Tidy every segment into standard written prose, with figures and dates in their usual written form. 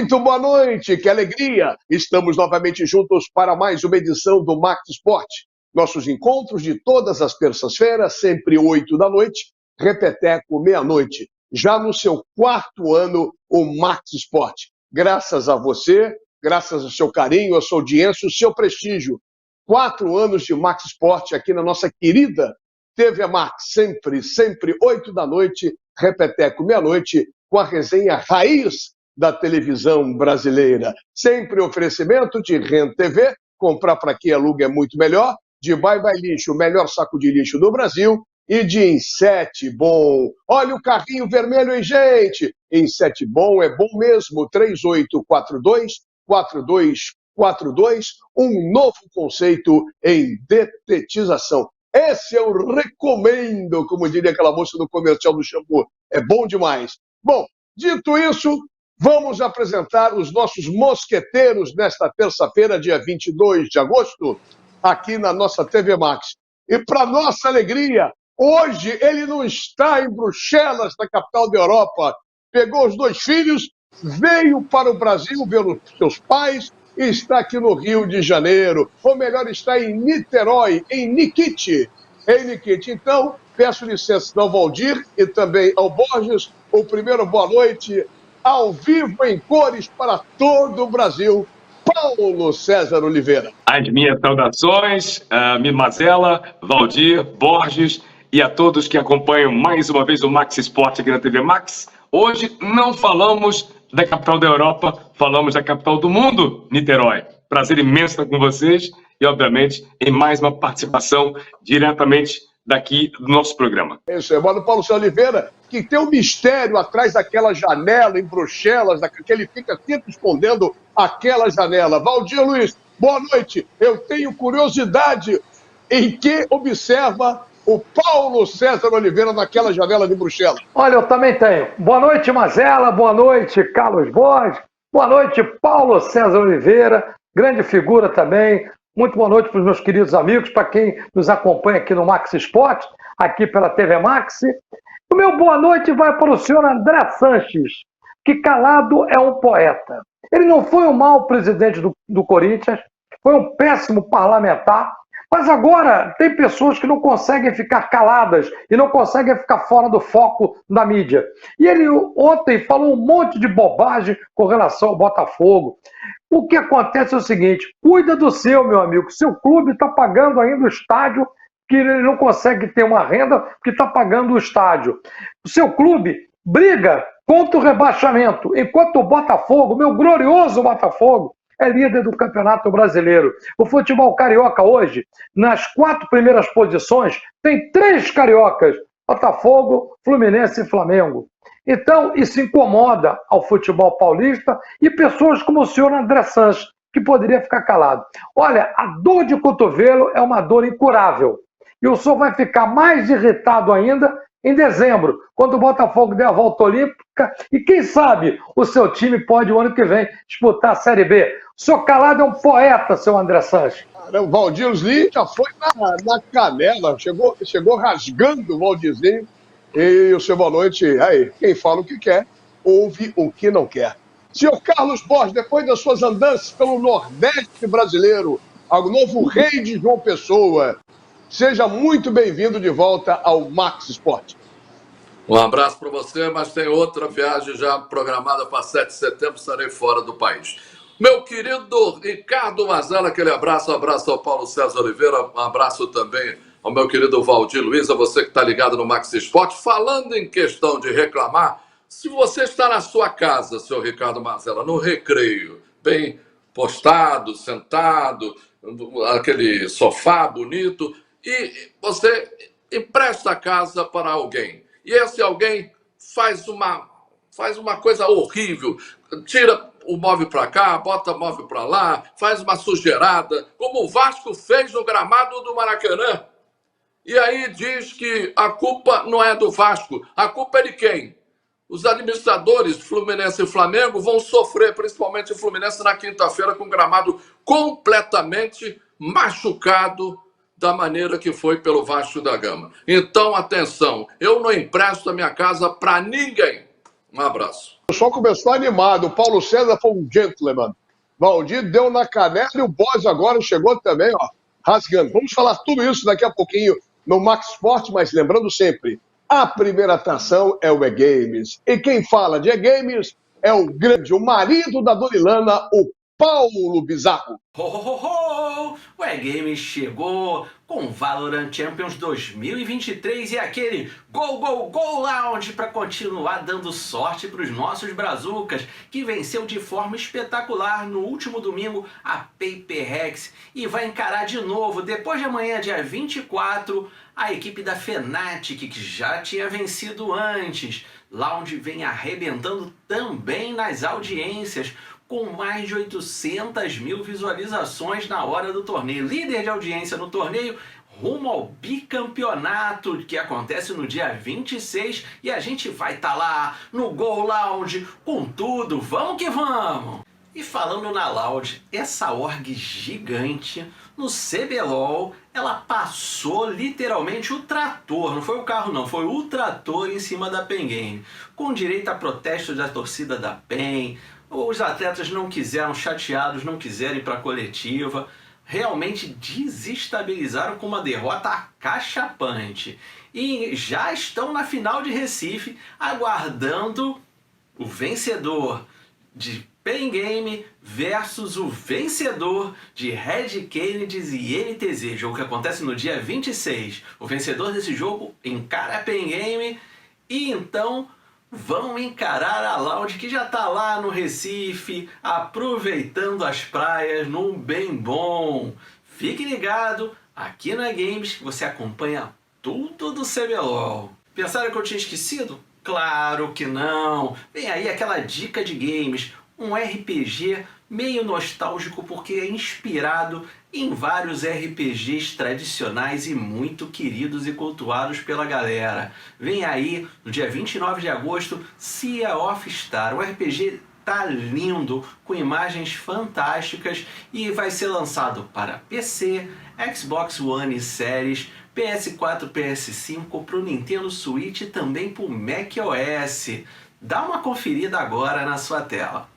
Muito boa noite, que alegria! Estamos novamente juntos para mais uma edição do Max Esporte. Nossos encontros de todas as terças-feiras, sempre 8 da noite, repeteco meia-noite. Já no seu 4º ano, o Max Esporte. Graças a você, graças ao seu carinho, à sua audiência, o seu prestígio. 4 anos de Max Esporte aqui na nossa querida TV Max, sempre 8 da noite, repeteco meia-noite, com a resenha raiz da televisão brasileira. Sempre oferecimento de Rent TV, comprar para quem aluga é muito melhor, de Bye Bye Lixo, o melhor saco de lixo do Brasil, e de Inset Bom. Olha o carrinho vermelho, hein, gente? Inset Bom é bom mesmo, 3842-4242, um novo conceito em detetização. Esse eu recomendo, como diria aquela moça do comercial do shampoo. É bom demais. Bom, dito isso, vamos apresentar os nossos mosqueteiros nesta terça-feira, dia 22 de agosto, aqui na nossa TV Max. E para nossa alegria, hoje ele não está em Bruxelas, na capital da Europa. Pegou os 2 filhos, veio para o Brasil ver os seus pais e está aqui no Rio de Janeiro. Ou melhor, está em Niterói, em Nikit. Então, peço licença ao Valdir e também ao Borges. O primeiro boa noite, ao vivo em cores para todo o Brasil, Paulo César Oliveira. As minhas saudações, Mazela, Valdir, Borges e a todos que acompanham mais uma vez o Max Esporte aqui na TV Max. Hoje não falamos da capital da Europa, falamos da capital do mundo, Niterói. Prazer imenso estar com vocês e, obviamente, em mais uma participação diretamente daqui do nosso programa. Isso é bom do Paulo César Oliveira, que tem um mistério atrás daquela janela em Bruxelas, que ele fica sempre escondendo aquela janela. Valdir Luiz, boa noite. Eu tenho curiosidade em que observa o Paulo César Oliveira naquela janela de Bruxelas. Olha, eu também tenho. Boa noite, Mazela. Boa noite, Carlos Borges. Boa noite, Paulo César Oliveira. Grande figura também. Muito boa noite para os meus queridos amigos, para quem nos acompanha aqui no Max Esporte, aqui pela TV Max. O meu boa noite vai para o senhor André Sanches, que calado é um poeta. Ele não foi um mau presidente do Corinthians, foi um péssimo parlamentar, mas agora tem pessoas que não conseguem ficar caladas e não conseguem ficar fora do foco da mídia. E ele ontem falou um monte de bobagem com relação ao Botafogo. O que acontece é o seguinte, cuida do seu, meu amigo, seu clube está pagando ainda o estádio, que ele não consegue ter uma renda porque está pagando o estádio. O seu clube briga contra o rebaixamento, enquanto o Botafogo, meu glorioso Botafogo, é líder do Campeonato Brasileiro. O futebol carioca hoje, nas 4 primeiras posições, tem 3 cariocas, Botafogo, Fluminense e Flamengo. Então, isso incomoda ao futebol paulista e pessoas como o senhor André Sanches, que poderia ficar calado. Olha, a dor de cotovelo é uma dor incurável. E o senhor vai ficar mais irritado ainda em dezembro, quando o Botafogo der a volta olímpica, e quem sabe o seu time pode, o ano que vem, disputar a Série B. O senhor calado é um poeta, seu André Sanches. O Valdir Luiz já foi na canela, chegou rasgando o Valdirzinho. E o seu boa noite, aí, quem fala o que quer, ouve o que não quer. Senhor Carlos Borges, depois das suas andanças pelo Nordeste brasileiro, ao novo rei de João Pessoa, seja muito bem-vindo de volta ao Max Esporte. Um abraço para você, mas tem outra viagem já programada para 7 de setembro, estarei fora do país. Meu querido Ricardo Mazela, aquele abraço ao Paulo César Oliveira, um abraço também ao meu querido Valdir Luiz, a você que está ligado no Max Esporte. Falando em questão de reclamar, se você está na sua casa, seu Ricardo Mazela, no recreio, bem postado, sentado, aquele sofá bonito, e você empresta a casa para alguém, e esse alguém faz uma coisa horrível, tira o móvel para cá, bota o móvel para lá, faz uma sujeirada, como o Vasco fez no gramado do Maracanã. E aí diz que a culpa não é do Vasco, a culpa é de quem? Os administradores Fluminense e Flamengo vão sofrer, principalmente o Fluminense na quinta-feira, com o gramado completamente machucado da maneira que foi pelo Vasco da Gama. Então, atenção, eu não empresto a minha casa para ninguém. Um abraço. pessoal começou animado. O Paulo César foi um gentleman. Valdir deu na canela e o Boz agora chegou também, ó, rasgando. Vamos falar tudo isso daqui a pouquinho no Max Sport, mas lembrando sempre, a primeira atração é o E-Games. E quem fala de E-Games é o marido da Dorilana, o Paulo Bizarro. Ho, ho, ho, ho! O E-Games chegou com Valorant Champions 2023 e aquele Go, Go, Go Lounge para continuar dando sorte para os nossos brazucas, que venceu de forma espetacular no último domingo a Paper Rex e vai encarar de novo, depois de amanhã, dia 24, a equipe da Fnatic, que já tinha vencido antes. Lounge vem arrebentando também nas audiências, com mais de 800 mil visualizações na hora do torneio. Líder de audiência no torneio, rumo ao bicampeonato, que acontece no dia 26, e a gente vai estar lá no Go Lounge com tudo. Vamos que vamos! E falando na Loud, essa org gigante no CBLOL, ela passou literalmente o trator, não foi o carro não, foi o trator em cima da PEN Game, com direito a protesto da torcida da PEN. Os atletas não quiseram, chateados, não quiseram ir para a coletiva, realmente desestabilizaram com uma derrota acachapante. E já estão na final de Recife, aguardando o vencedor de PEN Game versus o vencedor de Red Kennedys e NTZ, jogo que acontece no dia 26. O vencedor desse jogo encara a PEN Game e então vão encarar a Loud, que já está lá no Recife, aproveitando as praias num bem bom. Fique ligado aqui na Games, que você acompanha tudo do CBLOL. Pensaram que eu tinha esquecido? Claro que não! Vem aí aquela dica de games, um RPG meio nostálgico porque é inspirado em vários RPGs tradicionais e muito queridos e cultuados pela galera. Vem aí, no dia 29 de agosto, Sea of Star. O RPG tá lindo, com imagens fantásticas e vai ser lançado para PC, Xbox One e Series, PS4, PS5, para o Nintendo Switch e também para o macOS. Dá uma conferida agora na sua tela.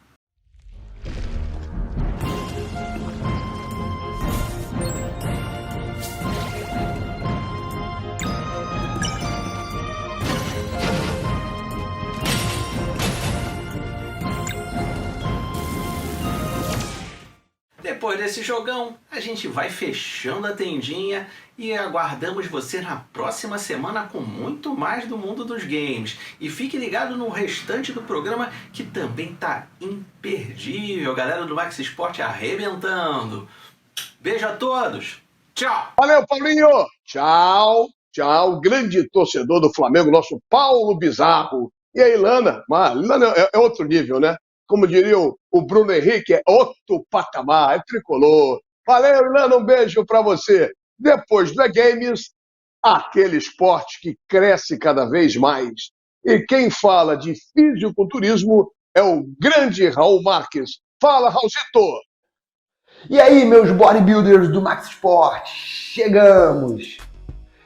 Depois desse jogão, a gente vai fechando a tendinha e aguardamos você na próxima semana com muito mais do mundo dos games. E fique ligado no restante do programa, que também tá imperdível. Galera do Max Sport arrebentando. Beijo a todos. Tchau. Valeu, Paulinho. Tchau, tchau. Grande torcedor do Flamengo, nosso Paulo Bizarro. E a Ilana? Ilana é outro nível, né? Como diria o Bruno Henrique, é outro patamar, é tricolor. Valeu, Ilana, um beijo para você. Depois do E-Games, aquele esporte que cresce cada vez mais. E quem fala de fisiculturismo é o grande Raul Marques. Fala, Raulzito! E aí, meus bodybuilders do Max Sport, chegamos!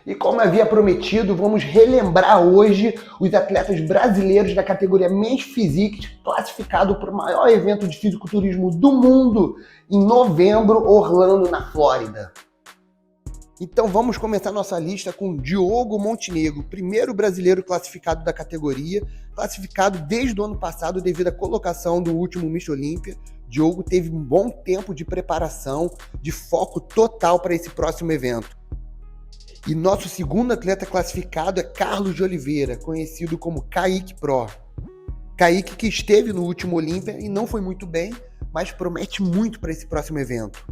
E como havia prometido, vamos relembrar hoje os atletas brasileiros da categoria Men's Physique, classificado para o maior evento de fisiculturismo do mundo em novembro, Orlando, na Flórida. Então vamos começar nossa lista com Diogo Montenegro, primeiro brasileiro classificado da categoria, classificado desde o ano passado devido à colocação do último Miss Olímpia. Diogo teve um bom tempo de preparação, de foco total para esse próximo evento. E nosso segundo atleta classificado é Carlos de Oliveira, conhecido como Kaique Pro. Kaique que esteve no último Olímpia e não foi muito bem, mas promete muito para esse próximo evento.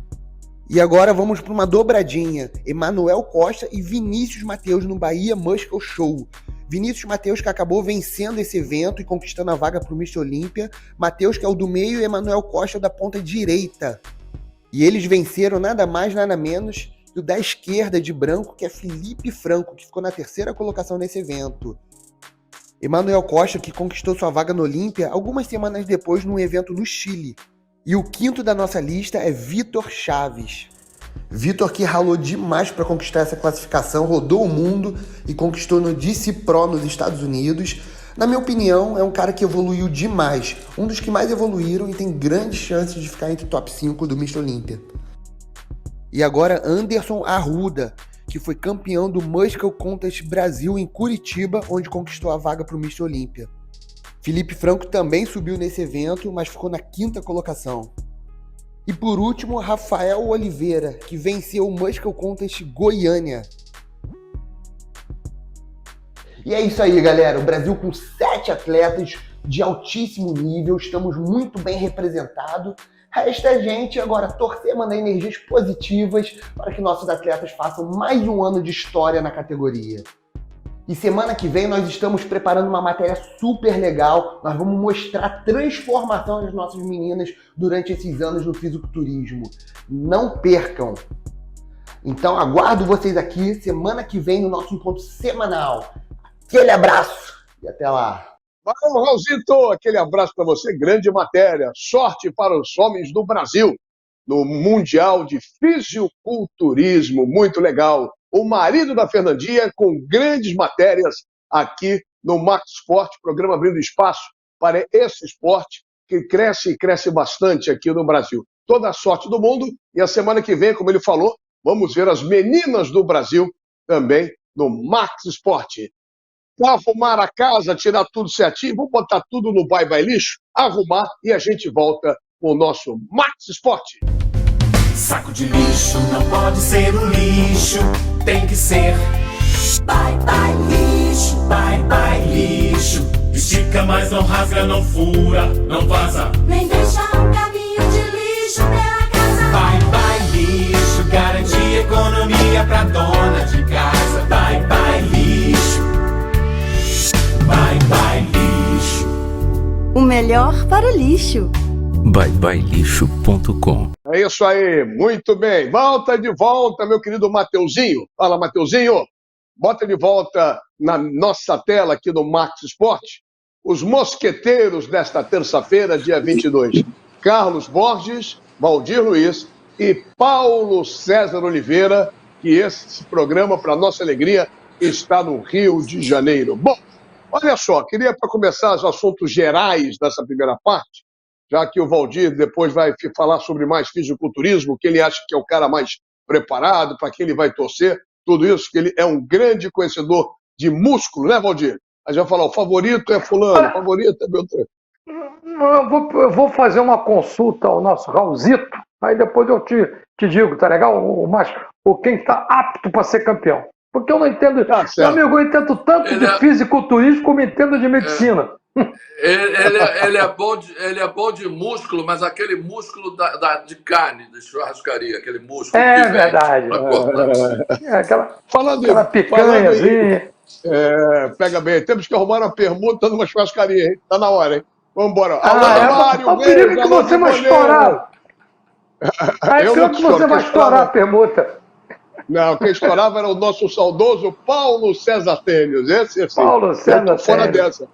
E agora vamos para uma dobradinha, Emanuel Costa e Vinícius Mateus no Bahia Muscle Show. Vinícius Mateus que acabou vencendo esse evento e conquistando a vaga para o Miss Olímpia. Mateus que é o do meio e Emanuel Costa da ponta direita. E eles venceram nada mais, nada menos do da esquerda de branco, que é Felipe Franco, que ficou na terceira colocação nesse evento. Emanuel Costa, que conquistou sua vaga no Olímpia algumas semanas depois num evento no Chile. E o quinto da nossa lista é Vitor Chaves. Vitor que ralou demais para conquistar essa classificação, rodou o mundo e conquistou no DC Pro nos Estados Unidos. Na minha opinião, é um cara que evoluiu demais, um dos que mais evoluíram e tem grandes chances de ficar entre o top 5 do Mr. Olímpia. E agora Anderson Arruda, que foi campeão do Muscle Contest Brasil em Curitiba, onde conquistou a vaga para o Mr. Olímpia. Felipe Franco também subiu nesse evento, mas ficou na 5ª colocação. E por último, Rafael Oliveira, que venceu o Muscle Contest Goiânia. E é isso aí, galera. O Brasil com 7 atletas de altíssimo nível. Estamos muito bem representados. Resta a gente agora torcer, mandar energias positivas para que nossos atletas façam mais um ano de história na categoria. E semana que vem nós estamos preparando uma matéria super legal. Nós vamos mostrar a transformação das nossas meninas durante esses anos no fisiculturismo. Não percam! Então aguardo vocês aqui semana que vem no nosso encontro semanal. Aquele abraço e até lá. Valeu, Raulzito, aquele abraço para você, grande matéria. Sorte para os homens do Brasil no Mundial de Fisiculturismo, muito legal. O marido da Fernandinha com grandes matérias aqui no Max Sport, programa abrindo espaço para esse esporte que cresce e cresce bastante aqui no Brasil. Toda a sorte do mundo e a semana que vem, como ele falou, vamos ver as meninas do Brasil também no Max Sport. Para arrumar a casa, tirar tudo certinho, vamos botar tudo no bye-bye lixo, arrumar e a gente volta com o nosso Max Sport. Saco de lixo não pode ser um lixo, tem que ser bye-bye lixo, bye-bye lixo. Estica, mas não rasga, não fura, não vaza, nem deixa um caminho de lixo pela casa. Bye-bye lixo, garantir economia pra dona de casa. Bye-bye lixo, bye-bye lixo. O melhor para o lixo. byebyelixo.com. É isso aí, muito bem. Volta de volta, meu querido Mateuzinho. Fala, Mateuzinho. Bota de volta na nossa tela aqui no Max Sport os mosqueteiros desta terça-feira, dia 22. Carlos Borges, Valdir Luiz e Paulo César Oliveira, que esse programa, para nossa alegria, está no Rio de Janeiro. Bom, olha só, queria para começar os assuntos gerais dessa primeira parte, já que o Valdir depois vai falar sobre mais fisiculturismo, que ele acha que é o cara mais preparado, para que ele vai torcer, tudo isso, que ele é um grande conhecedor de músculo, né, Valdir? A gente vai falar, o favorito é fulano, o favorito é Beltrano. Eu vou fazer uma consulta ao nosso Raulzito, aí depois eu te digo, tá legal? Quem está apto para ser campeão. Porque eu não entendo, meu amigo, eu entendo tanto de fisiculturismo como entendo de medicina. Ele é bom de músculo, mas aquele músculo de carne, de churrascaria, aquele músculo. É verdade. Aquela picanhazinha. Pega bem, temos que arrumar uma permuta numa churrascaria, hein? Tá na hora, hein? Vamos embora. O perigo que você vai estourar. Aí que você vai estourar a permuta. Não, quem estourava era o nosso saudoso Paulo César Tênis. Esse Paulo César Tênis. Fora dessa.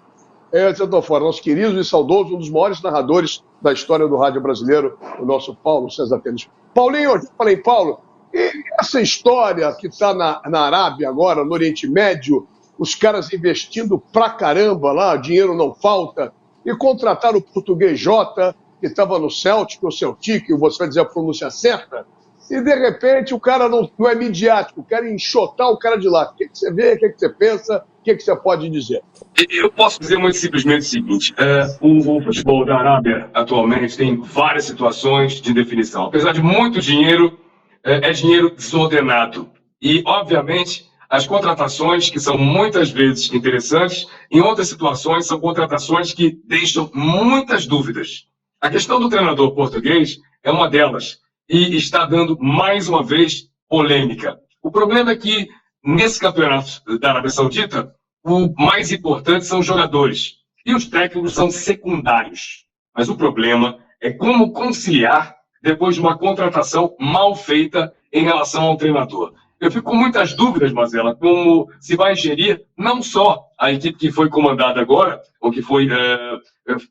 Esse eu tô fora. Nosso querido e saudoso, um dos maiores narradores da história do rádio brasileiro, o nosso Paulo César Tênis. Paulinho, eu falei, Paulo, e essa história que está na Arábia agora, no Oriente Médio, os caras investindo pra caramba lá, dinheiro não falta, e contrataram o português Jota, que estava no Celtic, ou Celtic, você vai dizer a pronúncia certa, e de repente o cara não é midiático, quer enxotar o cara de lá. O que você vê, o que você pensa, o que você pode dizer? Eu posso dizer muito simplesmente o seguinte, o futebol da Arábia atualmente tem várias situações de definição. Apesar de muito dinheiro, é dinheiro desordenado. E, obviamente, as contratações, que são muitas vezes interessantes, em outras situações são contratações que deixam muitas dúvidas. A questão do treinador português é uma delas. E está dando, mais uma vez, polêmica. O problema é que, nesse campeonato da Arábia Saudita, o mais importante são os jogadores. E os técnicos são secundários. Mas o problema é como conciliar depois de uma contratação mal feita em relação ao treinador. Eu fico com muitas dúvidas, Mazela, como se vai gerir não só a equipe que foi comandada agora, ou que foi,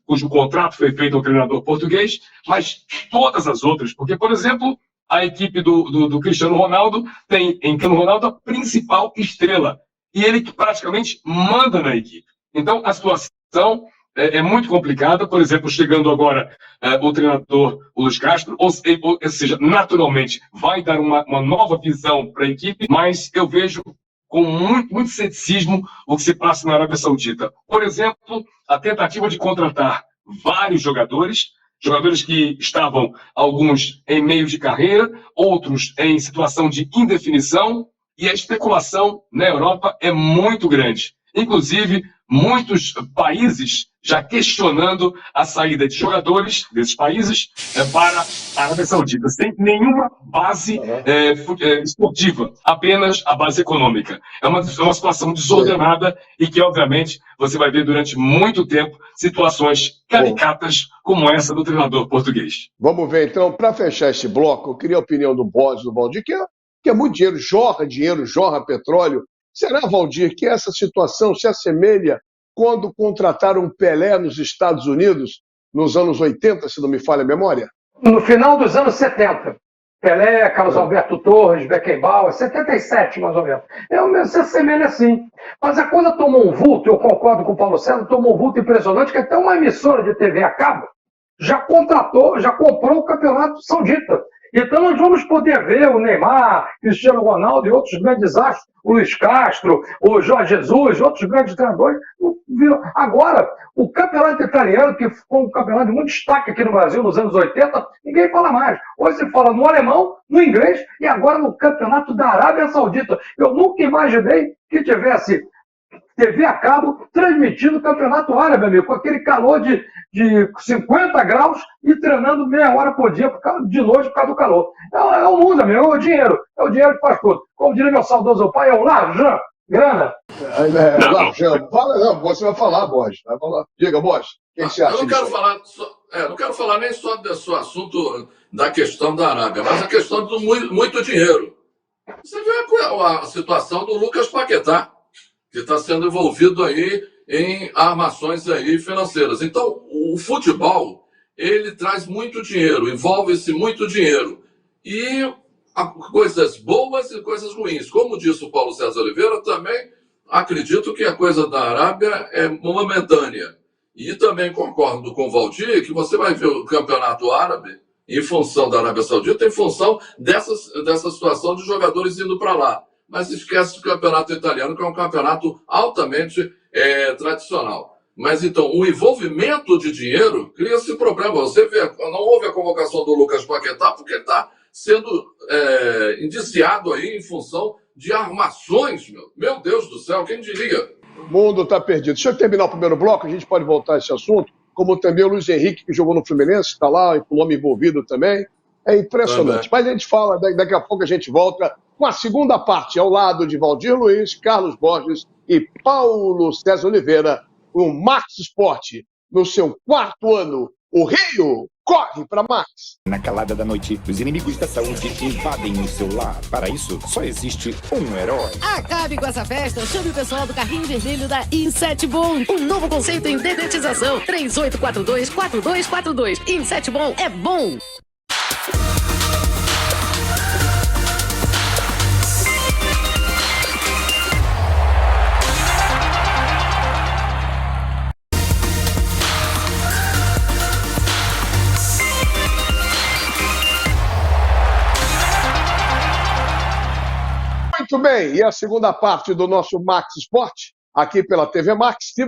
cujo contrato foi feito ao treinador português, mas todas as outras. Porque, por exemplo, a equipe do Cristiano Ronaldo tem em Cristiano Ronaldo a principal estrela. E ele que praticamente manda na equipe. Então, a situação é muito complicada. Por exemplo, chegando agora o treinador, o Luiz Castro, ou seja, naturalmente vai dar uma nova visão para a equipe, mas eu vejo com muito ceticismo o que se passa na Arábia Saudita. Por exemplo, a tentativa de contratar vários jogadores que estavam, alguns em meio de carreira, outros em situação de indefinição, e a especulação na Europa é muito grande. Inclusive, muitos países já questionando a saída de jogadores desses países para a Arábia Saudita, sem nenhuma base esportiva, apenas a base econômica. É uma situação desordenada e que, obviamente, você vai ver durante muito tempo situações caricatas como essa do treinador português. Vamos ver, então, para fechar esse bloco, eu queria a opinião do Borges, do Valdir, que é muito dinheiro, jorra petróleo. Será, Valdir, que essa situação se assemelha quando contrataram Pelé nos Estados Unidos, nos anos 80, se não me falha a memória? No final dos anos 70. Pelé, Carlos Alberto Torres, Beckenbauer, 77 mais ou menos. Se assemelha assim. Mas a coisa tomou um vulto, eu concordo com o Paulo César, tomou um vulto impressionante, que até uma emissora de TV a cabo já comprou o Campeonato Saudita. Então nós vamos poder ver o Neymar, Cristiano Ronaldo e outros grandes astros, o Luiz Castro, o Jorge Jesus, outros grandes treinadores. Agora, o campeonato italiano, que foi um campeonato de muito destaque aqui no Brasil nos anos 80, ninguém fala mais. Hoje se fala no alemão, no inglês e agora no campeonato da Arábia Saudita. Eu nunca imaginei que tivesse TV a cabo transmitindo o campeonato árabe, amigo, com aquele calor de 50 graus e treinando meia hora por dia de noite por causa do calor. É o mundo, amigo, é o dinheiro que faz tudo. Como diria meu saudoso pai, é o Larjan, grana. Larjan, fala, não, você vai falar, Borges. Vai falar. Diga, Borges, o que você acha? Eu não quero falar nem só desse assunto da questão da Arábia, mas a questão do muito dinheiro. Você vê a situação do Lucas Paquetá, que está sendo envolvido aí em armações aí financeiras. Então, o futebol, ele traz muito dinheiro, envolve-se muito dinheiro. E coisas boas e coisas ruins. Como disse o Paulo César Oliveira, também acredito que a coisa da Arábia é momentânea. E também concordo com o Valdir que você vai ver o campeonato árabe em função da Arábia Saudita, em função dessa situação de jogadores indo para lá. Mas esquece do campeonato italiano, que é um campeonato altamente tradicional. Mas então, o envolvimento de dinheiro cria esse problema. Você vê, não houve a convocação do Lucas Paquetá, porque ele está sendo indiciado aí em função de armações. Meu Deus do céu, quem diria? O mundo está perdido. Deixa eu terminar o primeiro bloco, a gente pode voltar a esse assunto, como também o Luiz Henrique, que jogou no Fluminense, está lá, com o nome envolvido também. É impressionante. Mas a gente fala, daqui a pouco a gente volta com a segunda parte, ao lado de Valdir Luiz, Carlos Borges e Paulo César Oliveira, o Max Sport, no seu 4º ano. O Rio corre para Max. Na calada da noite, os inimigos da saúde invadem o seu lar. Para isso, só existe um herói. Acabe com essa festa, chame o pessoal do carrinho vermelho da Insetbon. Um novo conceito em dedetização. 3842-4242. Insetbon é bom. Muito bem, e a segunda parte do nosso Max Sport, aqui pela TV Max. Se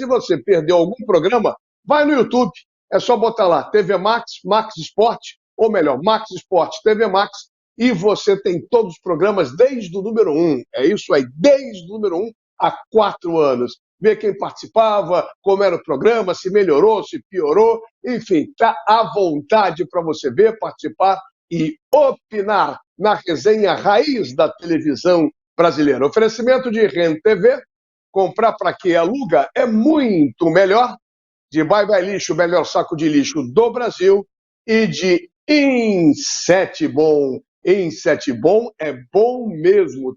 você perdeu algum programa, vai no YouTube. É só botar lá, TV Max, Max Sport, ou melhor, Max Sport TV Max, e você tem todos os programas desde o número 1. É isso aí, desde o número 1 há 4 anos. Ver quem participava, como era o programa, se melhorou, se piorou, enfim, tá à vontade para você ver, participar e opinar na resenha raiz da televisão brasileira. Oferecimento de Rent TV, comprar para quem aluga é muito melhor, de Bye Bye Lixo, o melhor saco de lixo do Brasil, e de Insetbon. Insetbon é bom mesmo,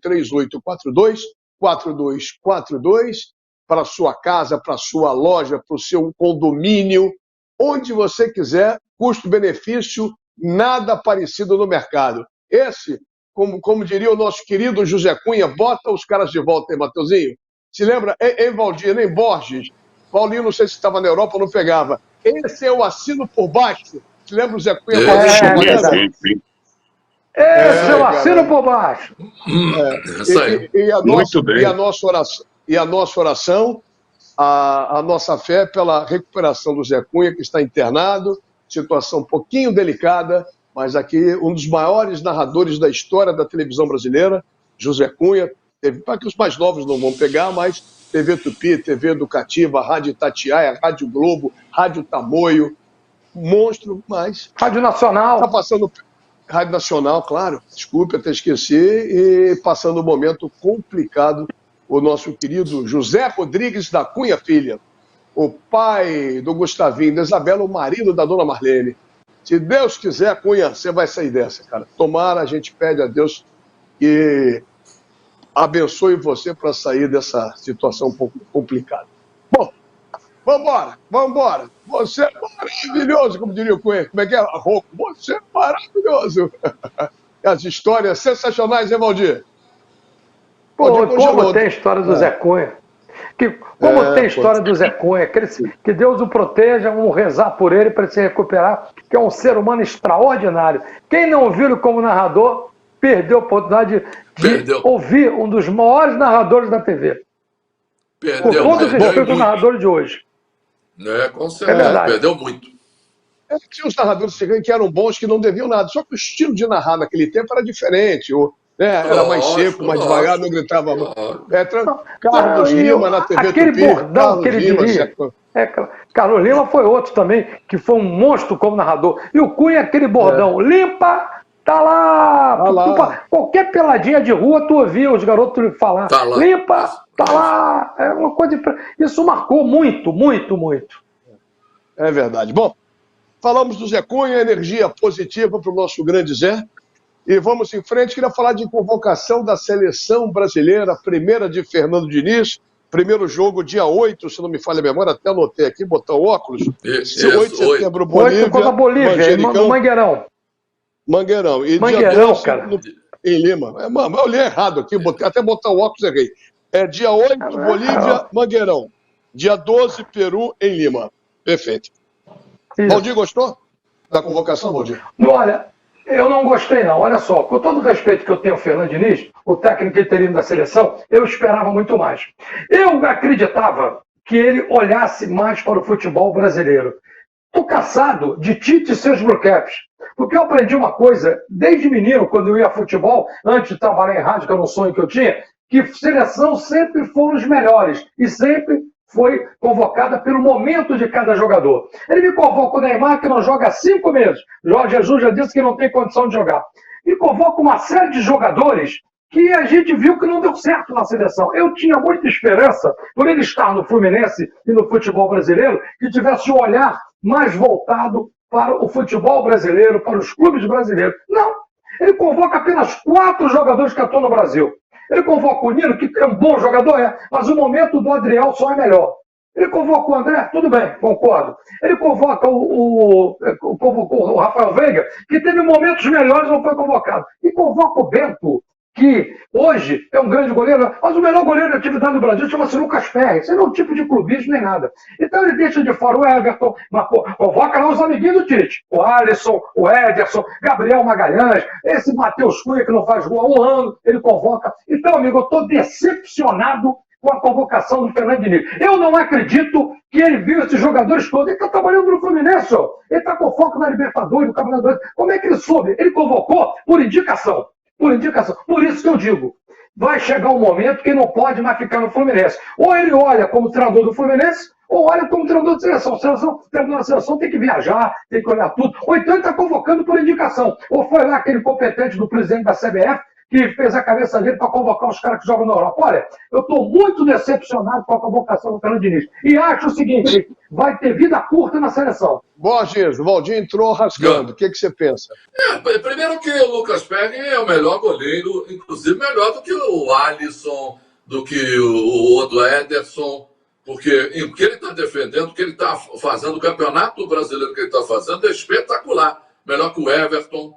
3842-4242, para sua casa, para sua loja, para o seu condomínio, onde você quiser, custo-benefício, nada parecido no mercado. Esse, como diria o nosso querido José Cunha, bota os caras de volta aí, Mateuzinho. Se lembra? Em Valdir, nem Borges. Paulinho, não sei se estava na Europa ou não pegava. Esse é o assino por baixo. Se lembra o Zé Cunha fazendo propaganda? Esse é o assino por baixo. Isso aí. E a nossa oração, a nossa fé pela recuperação do Zé Cunha, que está internado, situação um pouquinho delicada, mas aqui um dos maiores narradores da história da televisão brasileira, José Cunha, para que os mais novos não vão pegar, mas TV Tupi, TV Educativa, Rádio Itatiaia, Rádio Globo, Rádio Tamoio, monstro, mas... Rádio Nacional. Está passando... Rádio Nacional, claro, desculpe, até esqueci, e passando um momento complicado, o nosso querido José Rodrigues da Cunha Filho, o pai do Gustavinho, da Isabela, o marido da dona Marlene. Se Deus quiser, Cunha, você vai sair dessa, cara. Tomara, a gente pede a Deus que abençoe você para sair dessa situação um pouco complicada. Bom, vambora. Você é maravilhoso, como diria o Cunha. Como é que é? Rocco, você é maravilhoso. As histórias sensacionais, hein, Valdir? Pô, como tem a história do Zé Cunha. Como tem a história do Zé Cunha. Que Deus o proteja, vamos rezar por ele para ele se recuperar, que é um ser humano extraordinário. Quem não viu ele como narrador, perdeu a oportunidade de ouvir um dos maiores narradores da TV. Com todo o respeito ao narrador de hoje. Com certeza, perdeu muito. Tinha os narradores que eram bons, que não deviam nada. Só que o estilo de narrar naquele tempo era diferente. Era mais seco, mais devagar, não gritava. Carlos Lima na TV aquele Tupi. Bordão que ele diria. Carlos Lima foi outro também, que foi um monstro como narrador. E o Cunha, aquele bordão. Limpa, tá lá. Qualquer peladinha de rua, tu ouvia os garotos falar. Tá lá. Limpa, tá lá. É uma coisa. Isso marcou muito. É verdade. Bom, falamos do Zé Cunha, energia positiva para o nosso grande Zé. E vamos em frente. Queria falar de convocação da seleção brasileira, primeira de Fernando Diniz. Primeiro jogo, dia 8, se não me falha a memória, até anotei aqui, botar o óculos. 8 de setembro, Bolívia. 8 contra a Bolívia, no Mangueirão. Mangueirão. E Mangueirão, dia 12, cara. Em Lima. Eu li errado aqui, até botar o óculos errei. Dia 8, Bolívia, Mangueirão. Dia 12, Peru, em Lima. Perfeito. Isso. Valdir, gostou da convocação, Valdir? Olha, eu não gostei não. Olha só, com todo o respeito que eu tenho ao Fernando Diniz, o técnico interino da seleção, eu esperava muito mais. Eu acreditava que ele olhasse mais para o futebol brasileiro. Estou cansado de Tite e seus blue caps. Porque eu aprendi uma coisa, desde menino, quando eu ia a futebol, antes de trabalhar em rádio, que era um sonho que eu tinha, que seleção sempre foram os melhores. E sempre foi convocada pelo momento de cada jogador. Ele me convoca o Neymar, que não joga há 5 meses. Jorge Jesus já disse que não tem condição de jogar. Me convoca uma série de jogadores que a gente viu que não deu certo na seleção. Eu tinha muita esperança, por ele estar no Fluminense e no futebol brasileiro, que tivesse um olhar mais voltado para o futebol brasileiro, para os clubes brasileiros. Não. Ele convoca apenas 4 jogadores que atuam no Brasil. Ele convoca o Nino, que é um bom jogador, mas o momento do Adriel só é melhor. Ele convoca o André, tudo bem, concordo. Ele convoca o Rafael Veiga, que teve momentos melhores e não foi convocado. E convoca o Bento, que hoje é um grande goleiro, mas o melhor goleiro da atividade do Brasil chama-se Lucas Perry. Isso não é um tipo de clubismo nem nada. Então ele deixa de fora o Everton, mas convoca lá os amiguinhos do Tite. O Alisson, o Ederson, Gabriel Magalhães, esse Matheus Cunha que não faz gol há 1 ano, ele convoca. Então, amigo, eu estou decepcionado com a convocação do Fernando Diniz. Eu não acredito que ele viu esses jogadores todos. Ele está trabalhando no Fluminense, ó. Ele está com foco na Libertadores, no Campeonato Brasileiro. Como é que ele soube? Ele convocou por indicação. Por indicação. Por isso que eu digo, vai chegar um momento que não pode mais ficar no Fluminense. Ou ele olha como treinador do Fluminense, ou olha como treinador de seleção. Treinador da seleção tem que viajar, tem que olhar tudo. Ou então ele está convocando por indicação. Ou foi lá aquele competente do presidente da CBF que fez a cabeça dele para convocar os caras que jogam na Europa. Olha, eu estou muito decepcionado com a convocação do Fernando Diniz. E acho o seguinte, vai ter vida curta na seleção. Borges, o Valdir entrou rasgando. O que você pensa? Primeiro que o Lucas Perry é o melhor goleiro, inclusive melhor do que o Alisson, do que o outro Ederson, porque o que ele está defendendo, o que ele está fazendo, o campeonato brasileiro que ele está fazendo é espetacular. Melhor que o Everton.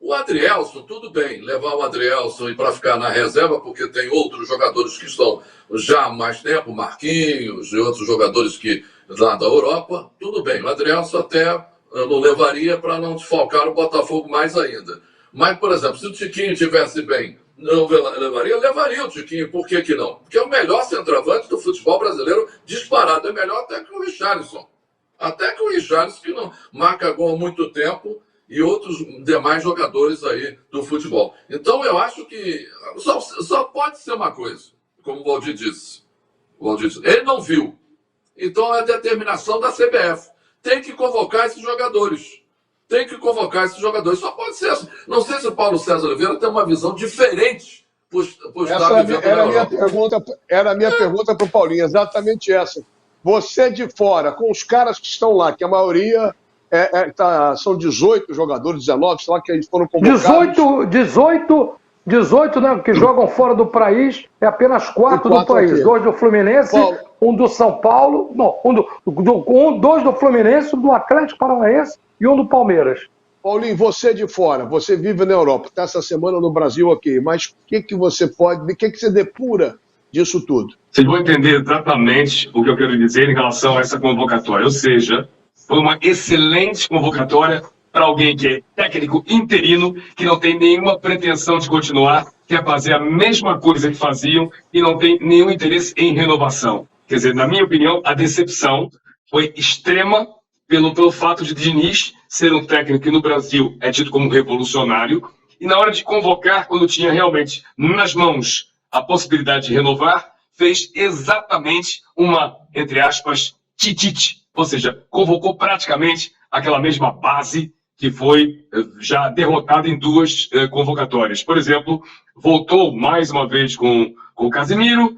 O Adrielson, tudo bem, levar o Adrielson para ficar na reserva, porque tem outros jogadores que estão já há mais tempo, Marquinhos e outros jogadores que lá da Europa, tudo bem. O Adrielson até não levaria para não desfalcar o Botafogo mais ainda. Mas, por exemplo, se o Tiquinho estivesse bem, não levaria o Tiquinho. Por que não? Porque é o melhor centroavante do futebol brasileiro disparado. É melhor até que o Richarlison. Até que o Richarlison, que não marca gol há muito tempo, e outros demais jogadores aí do futebol. Então, eu acho que só pode ser uma coisa, como o Valdir disse. Ele não viu. Então, é a determinação da CBF. Tem que convocar esses jogadores. Só pode ser assim. Não sei se o Paulo César Oliveira tem uma visão diferente por estar vivendo na Europa. Era a minha pergunta para o Paulinho, exatamente essa. Você de fora, com os caras que estão lá, que a maioria são 18 jogadores, 19, sei lá, que eles foram convocados. 18 né, que jogam fora do país, é apenas 4 do país. Aqui. 2 do Fluminense, Paulo. um do São Paulo, não, 2 do Fluminense, um do Atlético Paranaense e um do Palmeiras. Paulinho, você de fora, você vive na Europa, está essa semana no Brasil aqui, mas o que você depura disso tudo? Vocês vão entender exatamente o que eu quero dizer em relação a essa convocatória. Ou seja, foi uma excelente convocatória para alguém que é técnico interino, que não tem nenhuma pretensão de continuar, quer fazer a mesma coisa que faziam e não tem nenhum interesse em renovação. Quer dizer, na minha opinião, a decepção foi extrema pelo fato de Diniz ser um técnico que no Brasil é tido como revolucionário, e na hora de convocar, quando tinha realmente nas mãos a possibilidade de renovar, fez exatamente uma, entre aspas, titite, ou seja, convocou praticamente aquela mesma base que foi já derrotada em 2 convocatórias. Por exemplo, voltou mais uma vez com o Casemiro,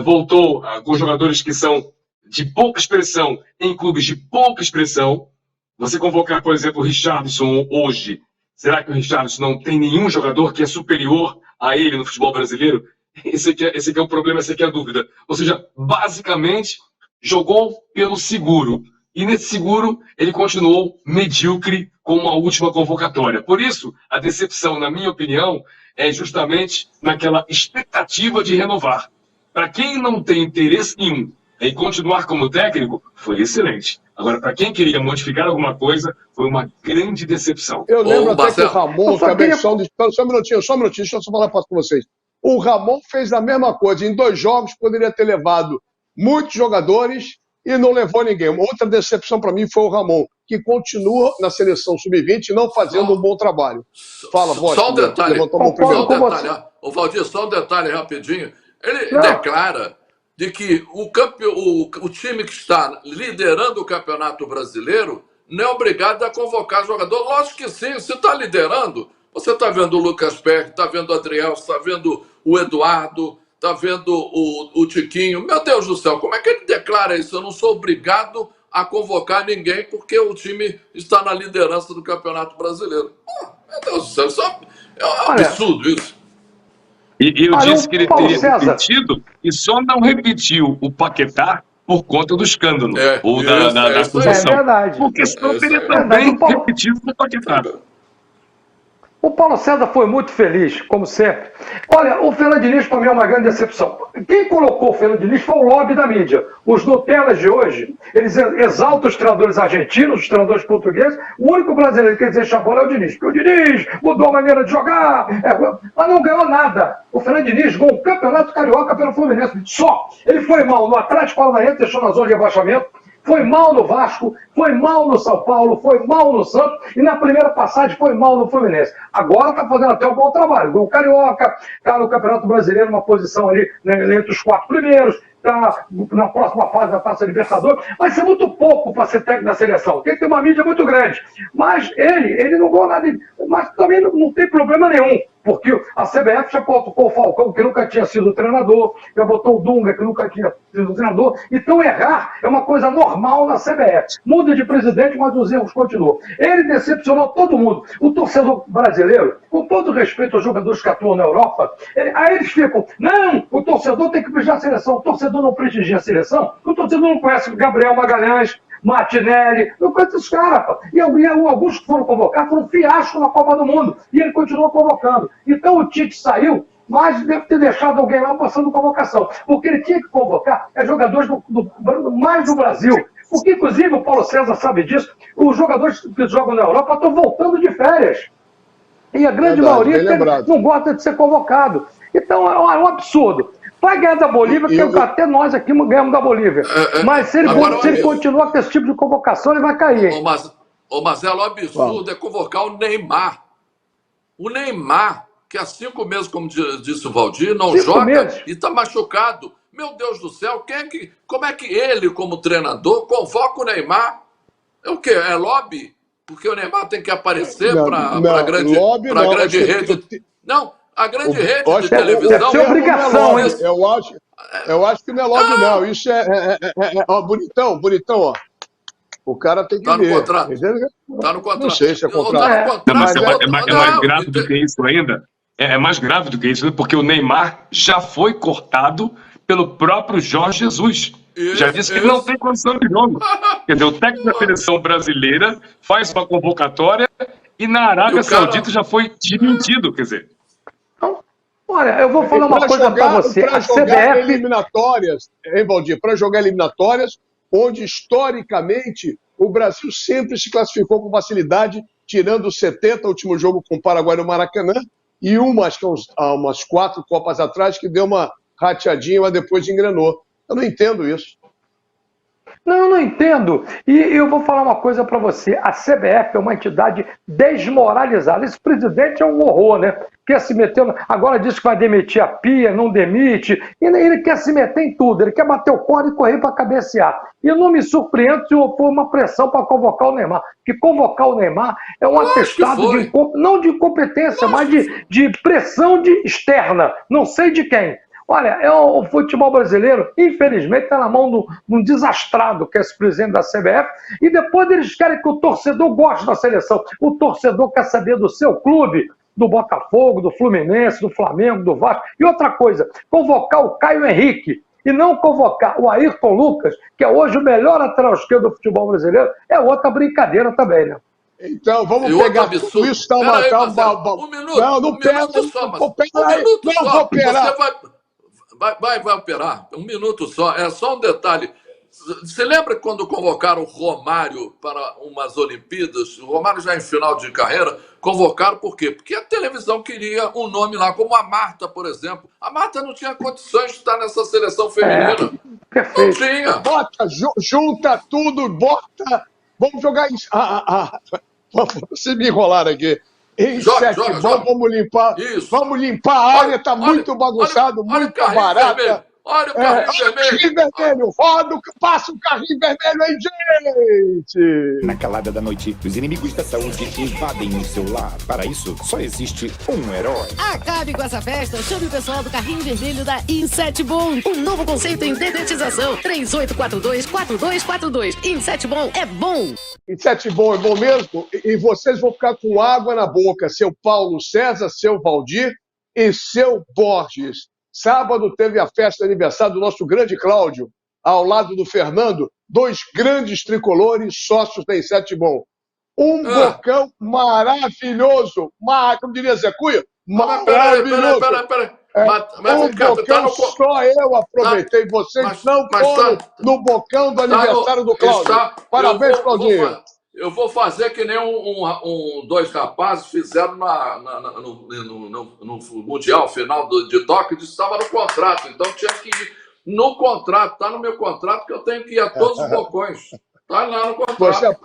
voltou com jogadores que são de pouca expressão em clubes de pouca expressão. Você convocar, por exemplo, o Richarlison hoje, será que o Richarlison não tem nenhum jogador que é superior a ele no futebol brasileiro? Esse aqui é o problema, essa aqui é a dúvida. Ou seja, basicamente, jogou pelo seguro. E nesse seguro, ele continuou medíocre com uma última convocatória. Por isso, a decepção, na minha opinião, é justamente naquela expectativa de renovar. Para quem não tem interesse nenhum em continuar como técnico, foi excelente. Agora, para quem queria modificar alguma coisa, foi uma grande decepção. Eu lembro até que o Ramon, só um minutinho, deixa eu só falar com vocês. O Ramon fez a mesma coisa. Em 2 jogos, poderia ter levado muitos jogadores e não levou ninguém. Uma outra decepção para mim foi o Ramon, que continua na seleção sub-20 não fazendo um bom trabalho. Fala, Bosch. Só um detalhe. O Valdir, só um detalhe rapidinho. Ele declara de que o time que está liderando o Campeonato Brasileiro não é obrigado a convocar jogador. Lógico que sim, você está liderando. Você está vendo o Lucas Perry, está vendo o Adriel, está vendo o Eduardo, está vendo o Tiquinho. Meu Deus do céu, como é que ele declara isso? Eu não sou obrigado a convocar ninguém porque o time está na liderança do Campeonato Brasileiro. Meu Deus do céu, é um absurdo isso. E eu disse que ele teria repetido e só não repetiu o Paquetá por conta do escândalo ou da acusação. É verdade. Porque senão teria também repetido o Paquetá. O Paulo César foi muito feliz, como sempre. Olha, o Fernando Diniz para mim é uma grande decepção. Quem colocou o Fernando Diniz foi o lobby da mídia. Os Nutellas de hoje, eles exaltam os treinadores argentinos, os treinadores portugueses. O único brasileiro que quer dizer bola é o Diniz. Porque o Diniz mudou a maneira de jogar, mas não ganhou nada. O Fernando Diniz ganhou o Campeonato Carioca pelo Fluminense. Só. Ele foi mal no Atlético Paranaense, deixou na zona de rebaixamento. Foi mal no Vasco, foi mal no São Paulo, foi mal no Santos e na primeira passagem foi mal no Fluminense. Agora está fazendo até um bom trabalho. Ganhou o Carioca, está no Campeonato Brasileiro, uma posição ali entre os 4 primeiros, está na próxima fase da Taça Libertadores. Vai ser muito pouco para ser técnico da seleção. Tem que ter uma mídia muito grande. Mas ele não ganhou nada. Mas também não tem problema nenhum. Porque a CBF já botou o Falcão, que nunca tinha sido treinador, já botou o Dunga, que nunca tinha sido treinador. Então errar é uma coisa normal na CBF. Muda de presidente, mas os erros continuam. Ele decepcionou todo mundo. O torcedor brasileiro, com todo respeito aos jogadores que atuam na Europa, aí eles ficam, não, o torcedor tem que prestigiar a seleção. O torcedor não prestigia a seleção, o torcedor não conhece Gabriel Magalhães, Martinelli, eu conheço esses caras. E alguns que foram convocados foram um fiasco na Copa do Mundo. E ele continuou convocando. Então o Tite saiu, mas deve ter deixado alguém lá passando convocação. Porque ele tinha que convocar jogadores mais do Brasil. Porque, inclusive, o Paulo César sabe disso, os jogadores que jogam na Europa estão voltando de férias. E a grande maioria não gosta de ser convocado. Então, é um absurdo. Vai ganhar da Bolívia, porque até nós aqui ganhamos da Bolívia. Mas se ele continuar com esse tipo de convocação, ele vai cair. Ô Marcelo, o absurdo é convocar o Neymar. O Neymar, que há 5 meses, como disse o Valdir, não joga e está machucado. Meu Deus do céu, como é que ele, como treinador, convoca o Neymar? É o quê? É lobby? Porque o Neymar tem que aparecer para a grande rede. Não, a grande rede de televisão. É obrigação, hein? Eu acho que não é lobby, não. Isso ó, bonitão, ó. O cara tem que ver. Contrato. Tá no contrato. Não sei se é contrato. Mas é mais grave do que isso ainda. É mais grave do que isso, porque o Neymar já foi cortado pelo próprio Jorge Jesus. Já disse que ele não tem condição de jogo. Quer dizer, o técnico da seleção brasileira faz uma convocatória e na Arábia Saudita já foi desmentido, quer dizer. Olha, eu vou falar uma coisa para você. Para jogar eliminatórias, hein, Valdir? Para jogar eliminatórias, onde historicamente o Brasil sempre se classificou com facilidade, tirando os 70, último jogo com o Paraguai no Maracanã, e umas 4 Copas atrás que deu uma rateadinha, mas depois engrenou. Eu não entendo isso. Não entendo. E eu vou falar uma coisa para você. A CBF é uma entidade desmoralizada. Esse presidente é um horror, né? Quer se meter... Agora diz que vai demitir a Pia, não demite. E ele quer se meter em tudo. Ele quer bater o coro e correr para cabecear. E eu não me surpreendo se for uma pressão para convocar o Neymar. Porque convocar o Neymar é um atestado não de incompetência, mas de pressão externa. Não sei de quem. Olha, o futebol brasileiro, infelizmente, está na mão de um desastrado, que é esse presidente da CBF, e depois eles querem que o torcedor goste da seleção. O torcedor quer saber do seu clube, do Botafogo, do Fluminense, do Flamengo, do Vasco. E outra coisa, convocar o Caio Henrique e não convocar o Ayrton Lucas, que é hoje o melhor lateral esquerdo do futebol brasileiro, é outra brincadeira também, né? Então, vamos pegar tudo isso, um minuto. Não, não pega. Não vou operar. Vai operar. 1 minuto só. É só um detalhe. Você lembra quando convocaram o Romário para umas Olimpíadas? O Romário já em final de carreira. Convocaram por quê? Porque a televisão queria um nome lá, como a Marta, por exemplo. A Marta não tinha condições de estar nessa seleção feminina. Não tinha. Bota, junta tudo, bota. Vamos jogar isso. Você me enrolar aqui. Joga. Vamos limpar. Isso. Vamos limpar a área, tá muito bagunçado, muito barata. Olha o carrinho vermelho. Roda, passa o carrinho vermelho aí, gente. Na calada da noite, os inimigos da saúde invadem o seu lar. Para isso, só existe um herói. Acabe com essa festa, chame o pessoal do carrinho vermelho da Insetbon. Um novo conceito em dedetização. 3842-4242. Insetbon é bom. Insetbon é bom mesmo? E vocês vão ficar com água na boca. Seu Paulo César, seu Valdir e seu Borges. Sábado teve a festa de aniversário do nosso grande Cláudio, ao lado do Fernando, 2 grandes tricolores sócios da Insetbon. Um bocão maravilhoso, como diria Zé Cunha, maravilhoso. Peraí. Bocão só eu aproveitei, vocês não foram no bocão do aniversário do Cláudio. Parabéns, Claudinho. Eu vou fazer que nem 2 rapazes fizeram no Mundial final de Tóquio, disse que estava no contrato, então tinha que ir no contrato, está no meu contrato que eu tenho que ir a todos os bocões. Está lá no contrato.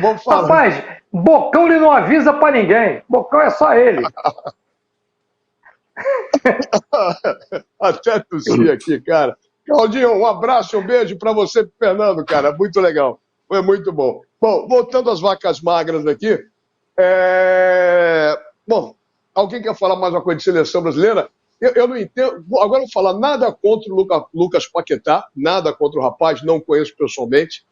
Vamos falar. Rapaz, bocão ele não avisa para ninguém, bocão é só ele. Até tossi aqui, cara. Claudinho, um abraço, um beijo para você e pro Fernando, cara, muito legal. Foi muito bom. Bom, voltando às vacas magras aqui, bom, alguém quer falar mais uma coisa de seleção brasileira? Eu não entendo. Agora eu vou falar nada contra o Lucas Paquetá, nada contra o rapaz, não conheço pessoalmente.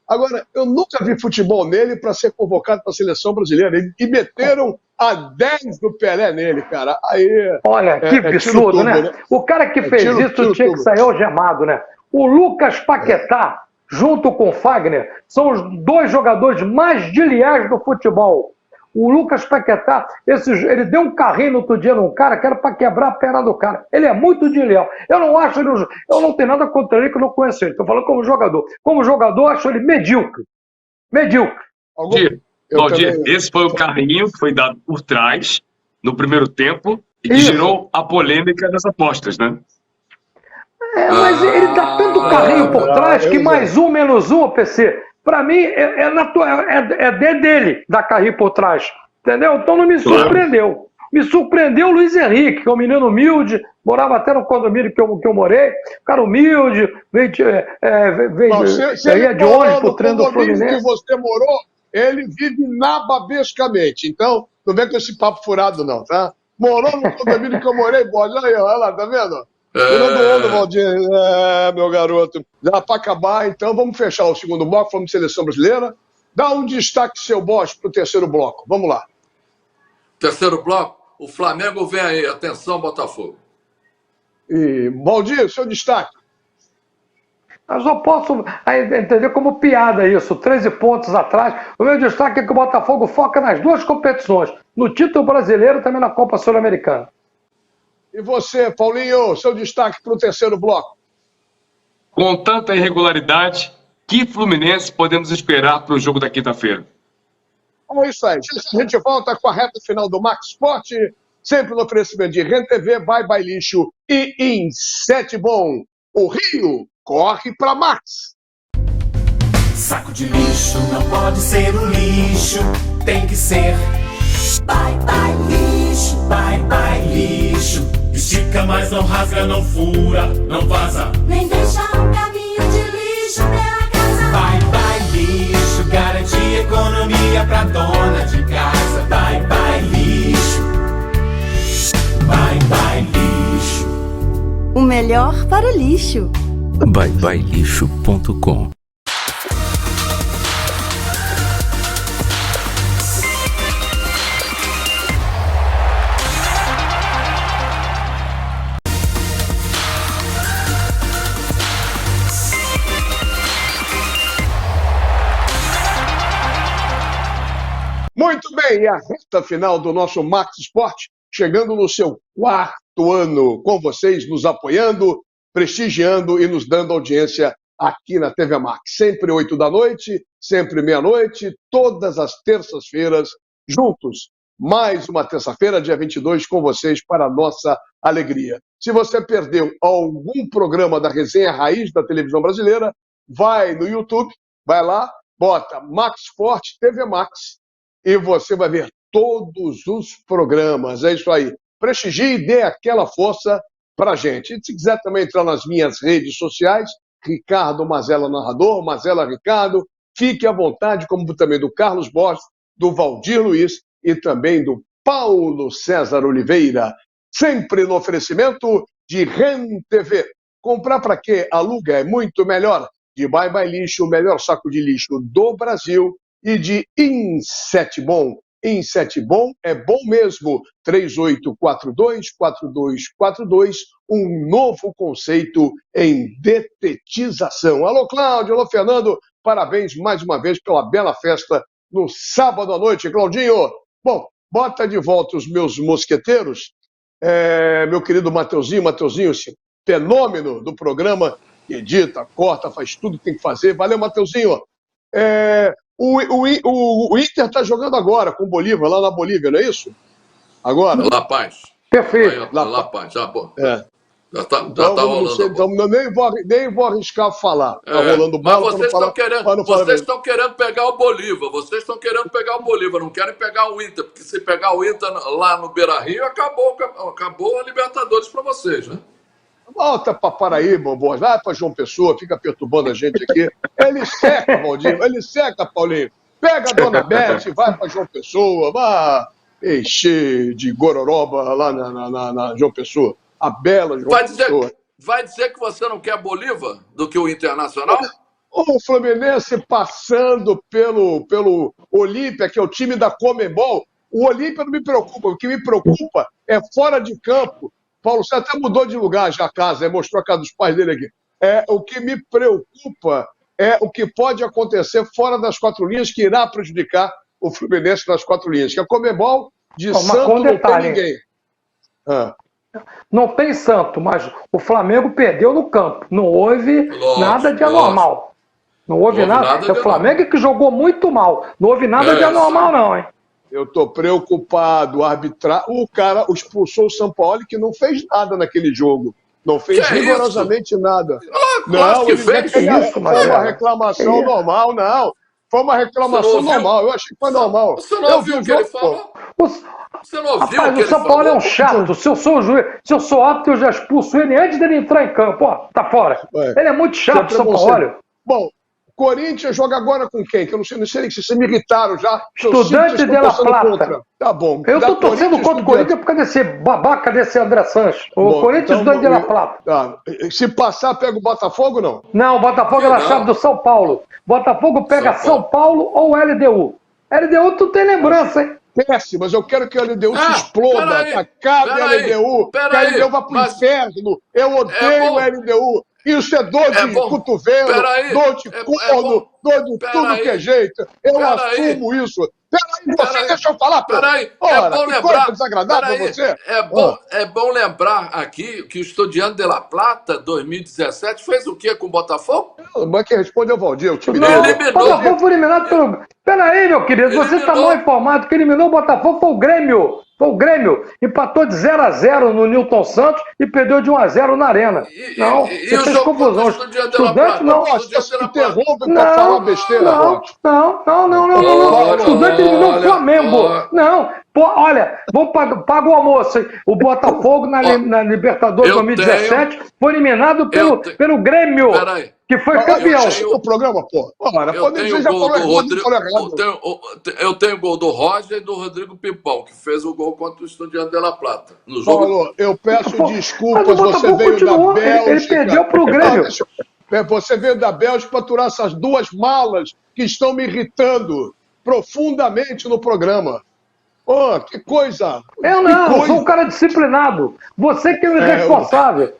Agora, eu nunca vi futebol nele para ser convocado para a seleção brasileira. E meteram a 10 do Pelé nele, cara. Aí, olha, que absurdo, né? O cara que fez isso tinha que sair algemado, né? O Lucas Paquetá junto com o Fagner, são os 2 jogadores mais geniais do futebol. O Lucas Paquetá, ele deu um carrinho no outro dia num cara que era para quebrar a perna do cara. Ele é muito de leão. Eu não tenho nada contra ele, que eu não conheço ele. Estou falando como jogador. Como jogador, acho ele medíocre. Medíocre. Valdir, esse foi o carrinho que foi dado por trás no primeiro tempo e que gerou a polêmica das apostas, né? Mas ele dá tanto carrinho por trás que mais um, menos um, PC. Para mim, é dele dar carrinho por trás. Entendeu? Então não me surpreendeu. Me surpreendeu o Luiz Henrique, que é um menino humilde, morava até no condomínio que eu morei. Cara humilde, veio de ônibus pro treino do Fluminense. Que você morou, ele vive nababescamente. Então, não vem com esse papo furado, não, tá? Morou no condomínio que eu morei, Borges. Olha lá, tá vendo? Tirando onda, Valdir. Meu garoto. Já para acabar, então, vamos fechar o segundo bloco, vamos de seleção brasileira. Dá um destaque, seu Borges, para o terceiro bloco. Vamos lá. Terceiro bloco, o Flamengo vem aí. Atenção, Botafogo. E, Valdir, seu destaque. Mas eu posso entender como piada isso, 13 pontos atrás. O meu destaque é que o Botafogo foca nas 2 competições, no título brasileiro e também na Copa Sul-Americana. E você, Paulinho, seu destaque para o terceiro bloco? Com tanta irregularidade, que Fluminense podemos esperar para o jogo da quinta-feira? É isso aí. A gente volta com a reta final do Max Sport, sempre no oferecimento de Rede TV, Bye Lixo e Inset Bom. O Rio corre para Max. Saco de lixo não pode ser um lixo, tem que ser bye lixo, bye lixo. Estica, mas não rasga, não fura, não vaza. Nem deixa um caminho de lixo pela casa. Bye lixo, garante economia pra dona de casa. Bye lixo, bye lixo. O melhor para o lixo. byebyelixo.com. Muito bem, e a reta final do nosso Max Sport, chegando no seu 4º ano, com vocês nos apoiando, prestigiando e nos dando audiência aqui na TV Max. Sempre 8 da noite, sempre meia-noite, todas as terças-feiras, juntos. Mais uma terça-feira, dia 22, com vocês, para a nossa alegria. Se você perdeu algum programa da Resenha Raiz da televisão brasileira, vai no YouTube, vai lá, bota Max Sport TV Max, e você vai ver todos os programas. É isso aí. Prestigie e dê aquela força para a gente. E se quiser também entrar nas minhas redes sociais, Ricardo Mazella Narrador, Mazella Ricardo, fique à vontade, como também do Carlos Borges, do Valdir Luiz e também do Paulo César Oliveira. Sempre no oferecimento de Rede TV. Comprar para quê? Aluga é muito melhor. De Bye Lixo, o melhor saco de lixo do Brasil. E de Inset Bom. Inset Bom é bom mesmo. 3842-4242, um novo conceito em detetização. Alô, Cláudio, alô, Fernando, parabéns mais uma vez pela bela festa no sábado à noite, Claudinho. Bom, bota de volta os meus mosqueteiros, meu querido Mateuzinho, esse fenômeno do programa, que edita, corta, faz tudo que tem que fazer. Valeu, Mateuzinho. O Inter está jogando agora com o Bolívar, lá na Bolívia, não é isso? Agora? La Paz. Perfeito. La Paz, já, pô. Já tá então, rolando. Então, nem vou arriscar falar. Tá rolando bola. Mas vocês estão querendo pegar o Bolívar. Vocês estão querendo pegar o Bolívar, não querem pegar o Inter. Porque se pegar o Inter lá no Beira-Rio, acabou a Libertadores para vocês, né? Volta para Paraíba, Borges. Vai para João Pessoa, fica perturbando a gente aqui. Ele seca, Valdir. Ele seca, Paulinho. Pega a dona Beth, vai para João Pessoa. Vai encher de gororoba lá na João Pessoa. A bela João Pessoa. Vai dizer que você não quer Bolívar do que o Internacional? O Fluminense passando pelo Olímpia, que é o time da Conmebol. O Olímpia não me preocupa. O que me preocupa é fora de campo. Paulo, você até mudou de lugar já a casa, mostrou a casa dos pais dele aqui. O que me preocupa é o que pode acontecer fora das 4 linhas, que irá prejudicar o Fluminense nas 4 linhas. Que a Conmebol de Santo não tem ninguém. Não tem santo, mas o Flamengo perdeu no campo. Não houve nada de anormal. Não houve nada. O Flamengo que jogou muito mal. Não houve nada de anormal, não, hein? Eu estou preocupado. O cara expulsou o Sampaoli, que não fez nada naquele jogo. Não fez rigorosamente nada. Não, ele fez isso. Foi uma reclamação normal, não. Foi uma reclamação normal. Eu achei que foi normal. Você não ouviu o que ele falou? Você não ouviu o que ele falou? O São Paulo é um chato. Se eu sou juiz, se eu sou árbitro, eu já expulso ele antes dele entrar em campo. Ó, tá fora. Ele é muito chato, São Paulo. Bom, Corinthians joga agora com quem? Que eu não sei se vocês me irritaram já. Estudante de La Plata. Contra. Tá bom. Eu tô torcendo contra o Corinthians por causa desse babaca desse André Sanches. O Corinthians Estudante de La Plata. Tá. Se passar, pega o Botafogo, não? Não, o Botafogo é na chave do São Paulo. Botafogo pega São Paulo ou LDU. LDU tu tem lembrança, hein? Péssimo, mas eu quero que o LDU se exploda. Acabe a LDU. Que a LDU vá pro inferno. Eu odeio o LDU. Isso é dor de cotovelo, dor de corno, dor de tudo que é jeito. Eu assumo isso. Peraí, deixa eu falar, peraí. É bom lembrar. Desagradável você. É bom lembrar aqui que o Estudiante de La Plata, 2017, fez o quê com o Botafogo? Mas quem responde é o Valdir, o time dele. O Botafogo foi eliminado pelo. Peraí, meu querido, você está mal informado. Quem eliminou o Botafogo foi o Grêmio. Foi o Grêmio. Empatou de 0-0 no Newton Santos e perdeu de 1-0 na Arena. Não, você fez confusão. Estudante não. Interrompe pra falar besteira, não. Estudante eliminou o Flamengo. Não. Pô, olha, vamos pagar o almoço. O Botafogo na Libertadores 2017 foi eliminado pelo Grêmio, que foi campeão. O programa, pô. Eu tenho o gol do Roger e do Rodrigo Pipão, que fez o gol contra o Estudiante de La Plata. No jogo... Paulo, eu peço desculpas, você veio da Bélgica. Ele perdeu pro Grêmio. Você veio da Bélgica para aturar essas duas malas que estão me irritando profundamente no programa. Oh, que coisa! Eu não, sou um cara disciplinado. Você que é o irresponsável.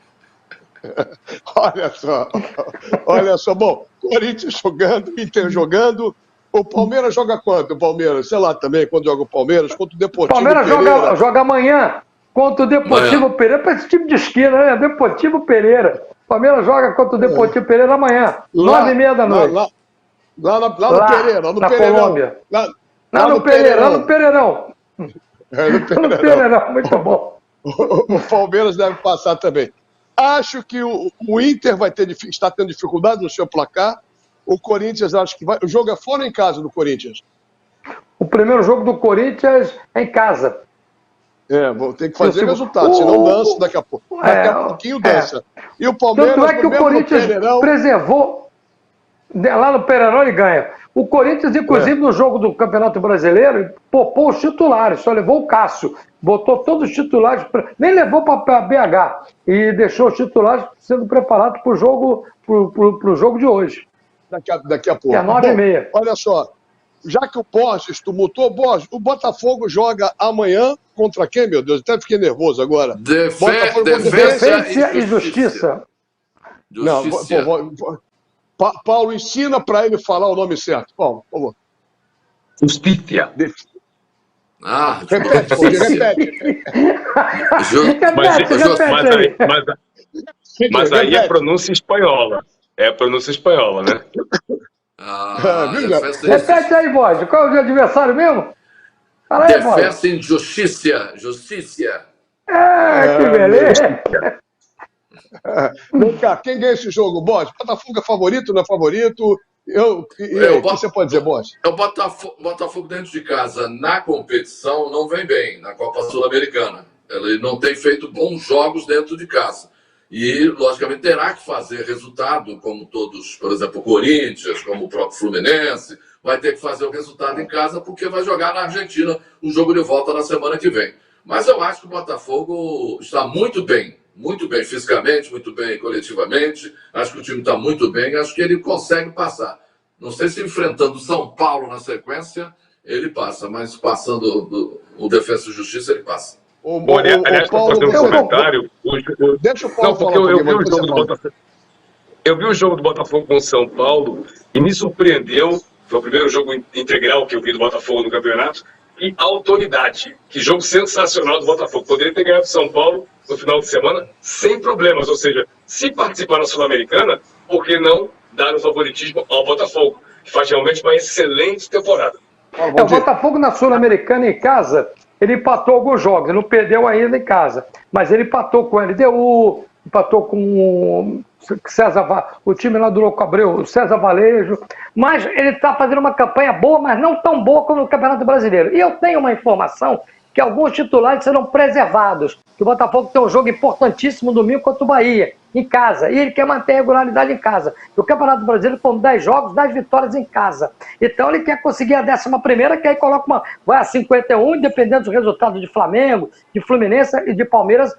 Olha só. Bom, Corinthians jogando, Inter jogando. O Palmeiras joga quanto? O Palmeiras, sei lá também, quando joga o Palmeiras, contra o Deportivo Palmeiras Pereira. Joga amanhã contra o Deportivo Pereira. Para esse time de esquina, né? Deportivo Pereira. Palmeiras joga contra o Deportivo Pereira amanhã, 9h30 da noite. Lá no Pereira, no Pereirão. Colômbia. Lá no Pereirão. No Pereirão, muito bom. O Palmeiras deve passar também. Acho que o Inter está tendo dificuldade no seu placar. O Corinthians, acho que vai. O jogo é fora ou em casa do Corinthians? O primeiro jogo do Corinthians é em casa. Vou ter que fazer resultado, senão dança daqui a pouco. Daqui a pouquinho dança. E o Palmeiras, tanto é que o Corinthians preservou. Lá no Pereirão ele ganha. O Corinthians, inclusive, no jogo do Campeonato Brasileiro, poupou os titulares, só levou o Cássio. Botou todos os titulares, nem levou para BH. E deixou os titulares sendo preparados para o jogo de hoje. Daqui a pouco. Que é 9h30. Olha só, já que o Borges tumultou, o Botafogo joga amanhã contra quem, meu Deus? Até fiquei nervoso agora. Defesa e Justiça. Não, Paulo, ensina para ele falar o nome certo. Paulo, por favor. Justiça. Repete. Mas aí é pronúncia espanhola. É a pronúncia espanhola, né? Repete aí, Borges. Qual é o adversário mesmo? Fala aí, Defesa e Justiça. Que beleza. Vem cá, quem ganha esse jogo, Borges? Botafogo é favorito, não é favorito? O que você pode dizer, Borges? O Botafogo dentro de casa, na competição, não vem bem, na Copa Sul-Americana. Ele não tem feito bons jogos dentro de casa. E, logicamente, terá que fazer resultado, como todos, por exemplo, o Corinthians, como o próprio Fluminense, vai ter que fazer o resultado em casa, porque vai jogar na Argentina o jogo de volta na semana que vem. Mas eu acho que o Botafogo está muito bem fisicamente, muito bem coletivamente. Acho que o time está muito bem, acho que ele consegue passar. Não sei se enfrentando o São Paulo na sequência, ele passa, mas passando o Defesa e Justiça, ele passa. Aliás, para fazer um comentário... Deixa o Paulo falar. Eu vi o jogo do Botafogo. Eu vi o jogo do Botafogo com o São Paulo e me surpreendeu. Foi o primeiro jogo integral que eu vi do Botafogo no campeonato. E a autoridade. Que jogo sensacional do Botafogo. Poderia ter ganhado o São Paulo no final de semana sem problemas. Ou seja, se participar na Sul-Americana, por que não dar o favoritismo ao Botafogo? Que faz realmente uma excelente temporada. O Botafogo na Sul-Americana em casa, ele empatou alguns jogos, ele não perdeu ainda em casa, mas ele empatou com o LDU, empatou com o time lá do Louco Abreu, o César Valejo, mas ele está fazendo uma campanha boa, mas não tão boa como no Campeonato Brasileiro. E eu tenho uma informação que alguns titulares serão preservados, que o Botafogo tem um jogo importantíssimo domingo contra o Bahia, em casa, e ele quer manter a regularidade em casa. No Campeonato Brasileiro foram 10 jogos, 10 vitórias em casa. Então ele quer conseguir a 11ª, que aí coloca vai a 51, dependendo do resultado de Flamengo, de Fluminense e de Palmeiras,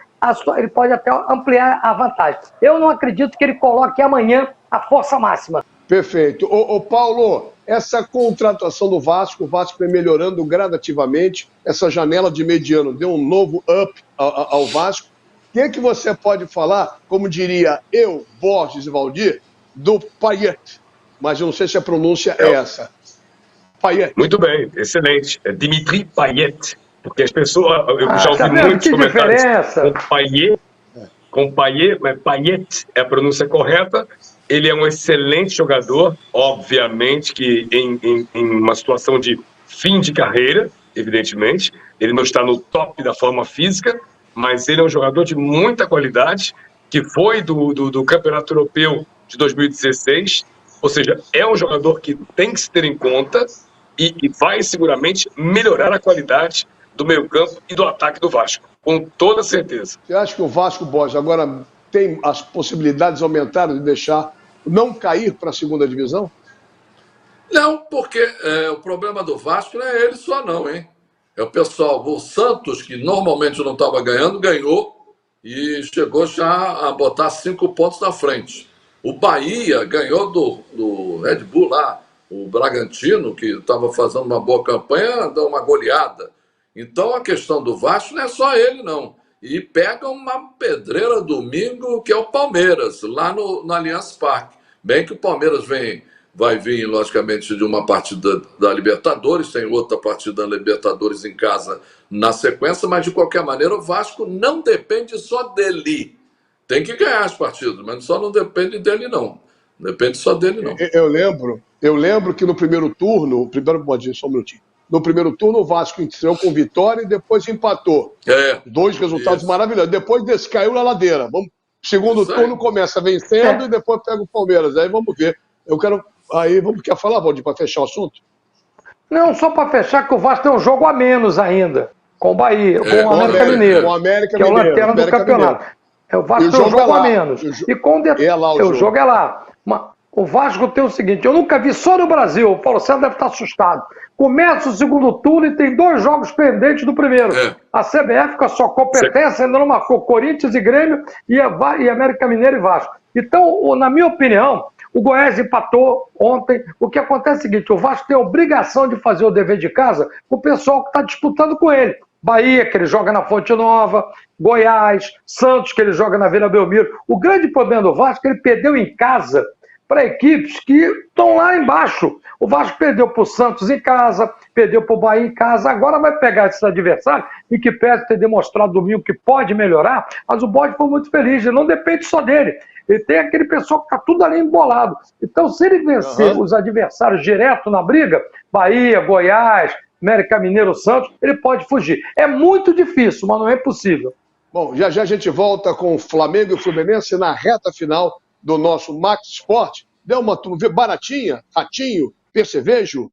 ele pode até ampliar a vantagem. Eu não acredito que ele coloque amanhã a força máxima. Perfeito. Ô Paulo, essa contratação do Vasco, o Vasco vem melhorando gradativamente, essa janela de mediano deu um novo up ao Vasco. O que você pode falar, como diria eu, Borges e Valdir, do Payet? Mas eu não sei se a pronúncia é essa. Payet. Muito bem, excelente. É Dimitri Payet. Porque as pessoas, eu já ouvi muitos comentários com Payet, mas Payet é a pronúncia correta. Ele é um excelente jogador, obviamente que em uma situação de fim de carreira, evidentemente. Ele não está no top da forma física, mas ele é um jogador de muita qualidade, que foi do Campeonato Europeu de 2016, ou seja, é um jogador que tem que se ter em conta e vai seguramente melhorar a qualidade do meio-campo e do ataque do Vasco, com toda certeza. Você acha que o Vasco, Borges, agora tem as possibilidades aumentadas de deixar não cair para a segunda divisão? Não, porque o problema do Vasco não é ele só não, hein? É o pessoal, o Santos, que normalmente não estava ganhando, ganhou e chegou já a botar 5 pontos na frente. O Bahia ganhou do Red Bull lá, o Bragantino, que estava fazendo uma boa campanha, deu uma goleada. Então a questão do Vasco não é só ele, não. E pega uma pedreira domingo, que é o Palmeiras, lá no Allianz Parque. Bem que o Palmeiras vai vir, logicamente, de uma partida da Libertadores, tem outra partida da Libertadores em casa na sequência, mas, de qualquer maneira, o Vasco não depende só dele. Tem que ganhar as partidas, mas só não depende dele, não. Depende só dele, não. Eu lembro que no primeiro turno, só um minutinho. No primeiro turno, o Vasco estreou com vitória e depois empatou. 2 resultados maravilhosos. Depois desse, caiu na ladeira. Segundo turno começa vencendo e depois pega o Palmeiras. Aí vamos ver. Quer falar, Valdir, para fechar o assunto? Não, só para fechar que o Vasco tem um jogo a menos ainda, com o Bahia, com o América Mineiro, que é o lanterna do campeonato. O Vasco tem um jogo a menos. O jogo é lá. O Vasco tem o seguinte, eu nunca vi só no Brasil, o Paulo César deve estar assustado. Começa o segundo turno e tem 2 jogos pendentes do primeiro. A CBF, com a sua competência, ainda não marcou Corinthians e Grêmio e América Mineiro e Vasco. Então, na minha opinião, o Goiás empatou ontem. O que acontece é o seguinte, o Vasco tem a obrigação de fazer o dever de casa com o pessoal que está disputando com ele. Bahia, que ele joga na Fonte Nova, Goiás, Santos, que ele joga na Vila Belmiro. O grande problema do Vasco é que ele perdeu em casa para equipes que estão lá embaixo. O Vasco perdeu para o Santos em casa, perdeu para o Bahia em casa, agora vai pegar esse adversário e que pede ter demonstrado domingo que pode melhorar, mas o Borges foi muito feliz, ele não depende só dele. Ele tem aquele pessoal que está tudo ali embolado. Então, se ele vencer os adversários direto na briga, Bahia, Goiás, América Mineiro, Santos, ele pode fugir. É muito difícil, mas não é impossível. Bom, já a gente volta com o Flamengo e o Fluminense na reta final do nosso Max Sport. Deu uma baratinha, ratinho, percevejo,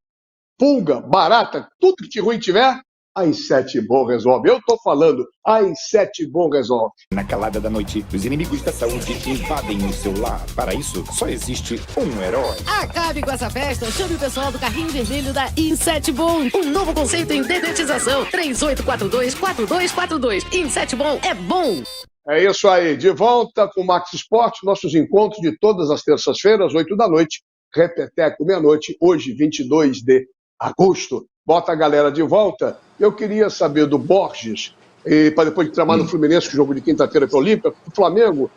pulga, barata, tudo que de ruim tiver, a Inset Bom resolve. Eu tô falando, a Inset Bom resolve. Na calada da noite, os inimigos da saúde invadem o seu lar. Para isso, só existe um herói. Acabe com essa festa, chame o pessoal do carrinho vermelho da Inset Bom. Um novo conceito em dedetização. 3842-4242. Inset Bom é bom. É isso aí, de volta com o Max Sport, nossos encontros de todas as terças-feiras, 8 da noite, repeteco meia-noite, hoje, 22 de agosto. Bota a galera de volta. Eu queria saber do Borges, para depois de tramar no Fluminense, o jogo de quinta-feira com o Olímpia, o Flamengo,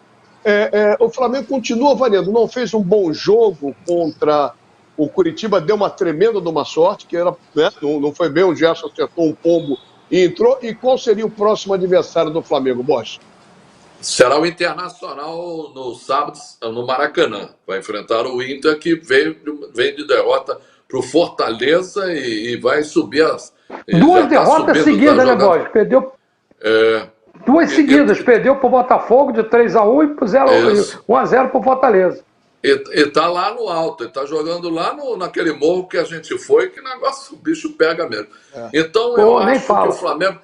o Flamengo continua variando. Não fez um bom jogo contra o Curitiba, deu uma tremenda de uma sorte, que era, né, não foi bem, o Gerson acertou um pombo e entrou. E qual seria o próximo adversário do Flamengo, Bosch? Será o Internacional no sábado, no Maracanã. Vai enfrentar o Inter, que vem de derrota para o Fortaleza e vai subir as... Duas derrotas seguidas, né, Bosch? Perdeu... Duas seguidas. Perdeu para o Botafogo de 3-1 e 1-0 para o Fortaleza. E tá lá no alto, ele tá jogando lá naquele morro que a gente foi, que negócio, o bicho pega mesmo. Então eu acho que o Flamengo...